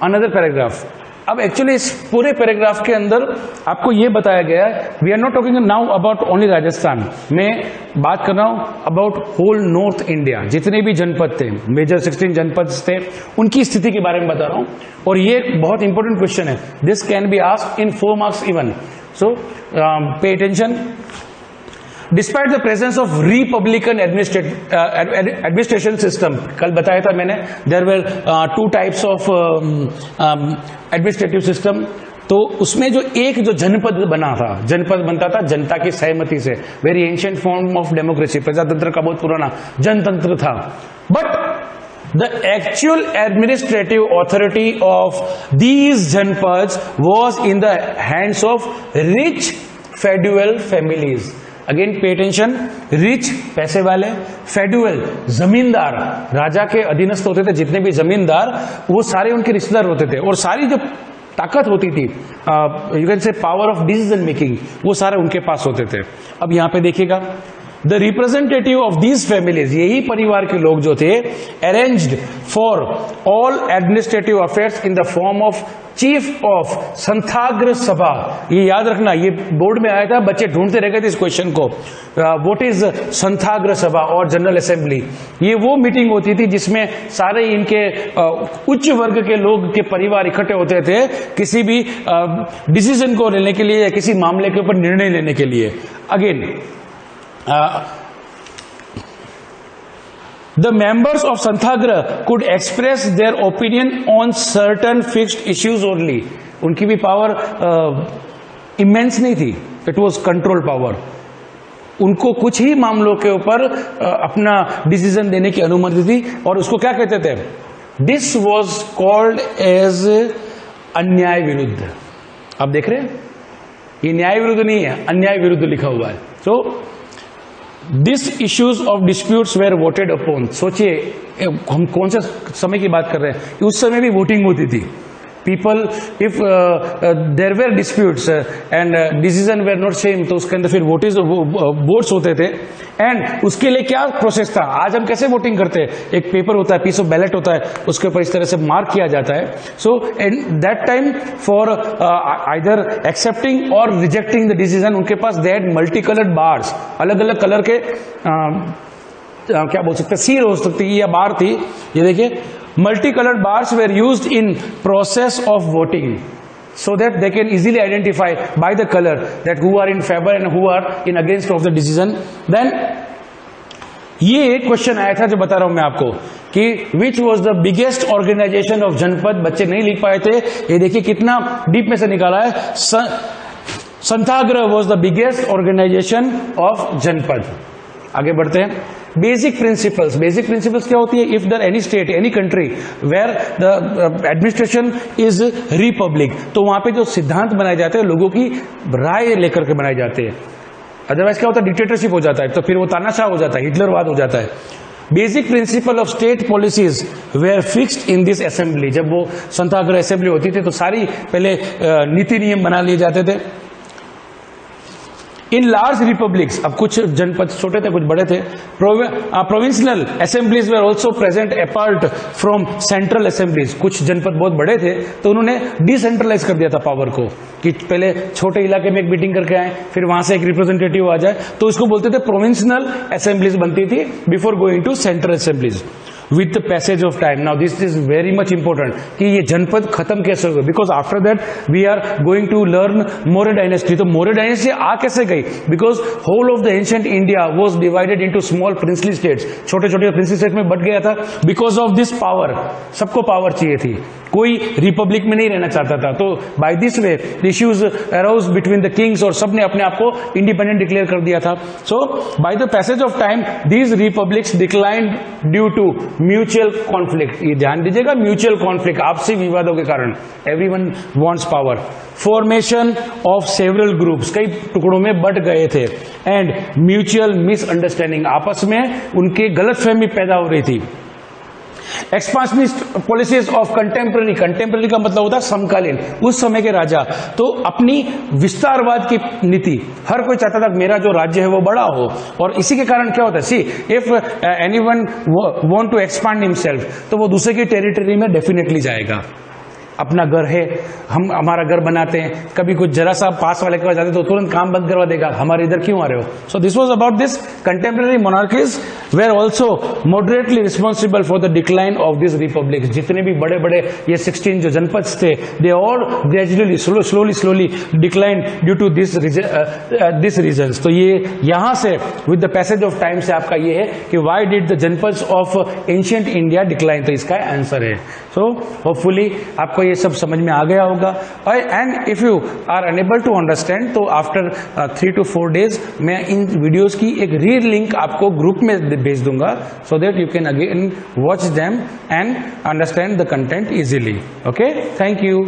another paragraph. अब एक्चुअली इस पूरे पैराग्राफ के अंदर आपको ये बताया गया है, we are not talking now about only Rajasthan, मैं बात कर रहा हूं अबाउट होल नॉर्थ इंडिया. जितने भी जनपद थे, मेजर 16 जनपद थे, उनकी स्थिति के बारे में बता रहा हूं. और ये एक बहुत इंपॉर्टेंट क्वेश्चन है. This can be asked in 4 marks even. So pay attention. Despite the presence of Republican administration system, कल बताया था मैंने, there were 2 types of administrative system. तो उसमें जो एक जो जनपद बना था, जनपद बनता था जनता की सहमति से. Very ancient form of democracy, प्रजातंत्र का बहुत पुराना जनतंत्र था. But the actual administrative authority of these janapads was in the hands of rich feudal families. Again pay attention. Rich, पैसे वाले, फेड्यूअल, जमींदार, राजा के अधीनस्थ होते थे जितने भी जमींदार, वो सारे उनके रिश्तेदार होते थे. और सारी जो ताकत होती थी, you can say power of decision making, वो सारे उनके पास होते थे. अब यहां पे देखिएगा, the representative of these families, यही परिवार के लोग जो थे, arranged for all administrative affairs in the form of chief of Santhagar Sabha. ये याद रखना, ये बोर्ड में आया था, बच्चे ढूंढते रह गए थे इस क्वेश्चन को. व्हाट इज संथाग्र सभा और जनरल असेंबली? ये वो मीटिंग होती थी जिसमें सारे इनके उच्च वर्ग के लोग के परिवार इकट्ठे होते थे किसी भी डिसीजन को लेने के लिए या किसी मामले के ऊपर निर्णय लेने के लिए. Again, the members of Santhagra could express their opinion on certain fixed issues only. उनकी भी पावर इमेंस नहीं थी, इट वॉज कंट्रोल पावर. उनको कुछ ही मामलों के ऊपर अपना डिसीजन देने की अनुमति थी. और उसको क्या कहते थे? दिस वॉज कॉल्ड एज अन्याय विरुद्ध। आप देख रहे हैं, ये न्याय विरुद्ध नहीं है, अन्याय विरुद्ध लिखा हुआ है। So this issues of disputes were voted upon. सोचिए हम कौन से समय की बात कर रहे हैं कि उस समय भी वोटिंग होती थी। People if there were disputes and decision were not same, तो उसके अंदर फिर वोट्स होते थे। एंड उसके लिए क्या प्रोसेस था, आज हम कैसे वोटिंग करते हैं, एक पेपर होता है, पीस ऑफ बैलेट होता है, उसके ऊपर इस तरह से मार्क किया जाता है। So and that time for either accepting और रिजेक्टिंग द डिसीजन, उनके पास they had multi coloured bars, अलग अलग कलर के क्या बोल सकते हैं, सील हो सकती है या बार थी। ये देखिए, multicolored bars were used in process of voting so that they can easily identify by the color that who are in favor and who are in against of the decision. Then ये एक question आया था जो बता रहा हूं मैं आपको कि which was the biggest organization of जनपद। बच्चे नहीं लिख पाए थे, ये देखिए कितना डीप में से निकाला है। संथाग्रह was the biggest organization of जनपद। आगे बढ़ते हैं। बेसिक प्रिंसिपल्स, बेसिक प्रिंसिपल्स क्या होती है, if there any state any country where the administration is republic, तो वहां पे जो सिद्धांत बनाए जाते हैं लोगों की राय लेकर के बनाए जाते हैं। अदरवाइज क्या होता है, डिक्टेटरशिप हो जाता है, तो फिर वो तानाशाह हो जाता है, हिटलरवाद हो जाता है। Basic principle of state policies were fixed in this assembly. जब वो संथाग्रह असेंबली होती थी तो सारी पहले नीति नियम बना लिए जाते थे। इन लार्ज रिपब्लिक्स, अब कुछ जनपद छोटे थे कुछ बड़े थे, provincial assemblies were also present apart from central assemblies. कुछ जनपद बहुत बड़े थे तो उन्होंने डिसेंट्रलाइज कर दिया था पावर को, कि पहले छोटे इलाके में एक मीटिंग करके आए, फिर वहां से एक रिप्रेजेंटेटिव आ जाए, तो इसको बोलते थे प्रोविंशियल असेंबलीज बनती थी before going to central assemblies. with the passage of time, now this is very much important कि ये जनपद खत्म कैसे हो गए, because after that we are going to learn Maurya dynasty। तो Maurya dynasty आ कैसे गई, because whole of the ancient India was divided into small princely states, छोटे छोटे princely states में बट गया था because of this power। सबको power चाहिए थी, कोई रिपब्लिक में नहीं रहना चाहता था, तो by this way issues arouse between the kings और सबने अपने आप को इंडिपेंडेंट डिक्लेयर कर दिया था। So by the passage of time these republics declined due to mutual conflict. ये ध्यान दीजिएगा, म्यूचुअल कॉन्फ्लिक्ट, आपसी विवादों के कारण। Everyone wants power. Formation of several groups, कई टुकड़ों में बट गए थे। एंड म्यूचुअल मिसअंडरस्टैंडिंग, आपस में उनके गलतफहमी पैदा हो रही थी। Expansionist policies of contemporary, contemporary का मतलब होता है समकालीन, उस समय के राजा तो अपनी विस्तारवाद की नीति, हर कोई चाहता था मेरा जो राज्य है वो बड़ा हो, और इसी के कारण क्या होता है, see if anyone want to expand himself तो वो दूसरे की टेरिटरी में डेफिनेटली जाएगा। अपना घर है, हम हमारा घर बनाते हैं, कभी कुछ जरा सा पास वाले के पास जाते तो तुरंत काम बंद करवा देगा, हमारे इधर क्यों आ रहे हो। So this was about this. Contemporary monarchies were also moderately responsible for the decline of this republic. जितने भी बड़े बड़े ये 16 जो जनपद थे, they all gradually slowly decline due to this reasons. तो ये यहां से with the passage of time से आपका ये है कि why did the janapadas of ancient India decline, तो इसका आंसर है। सो होपफुली आपको ये सब समझ में आ गया होगा। And if you are unable to understand तो आफ्टर 3 to 4 days मैं इन वीडियोस की एक री लिंक आपको ग्रुप में भेज दूंगा, so that you can again watch them and understand the content easily. Okay, thank you.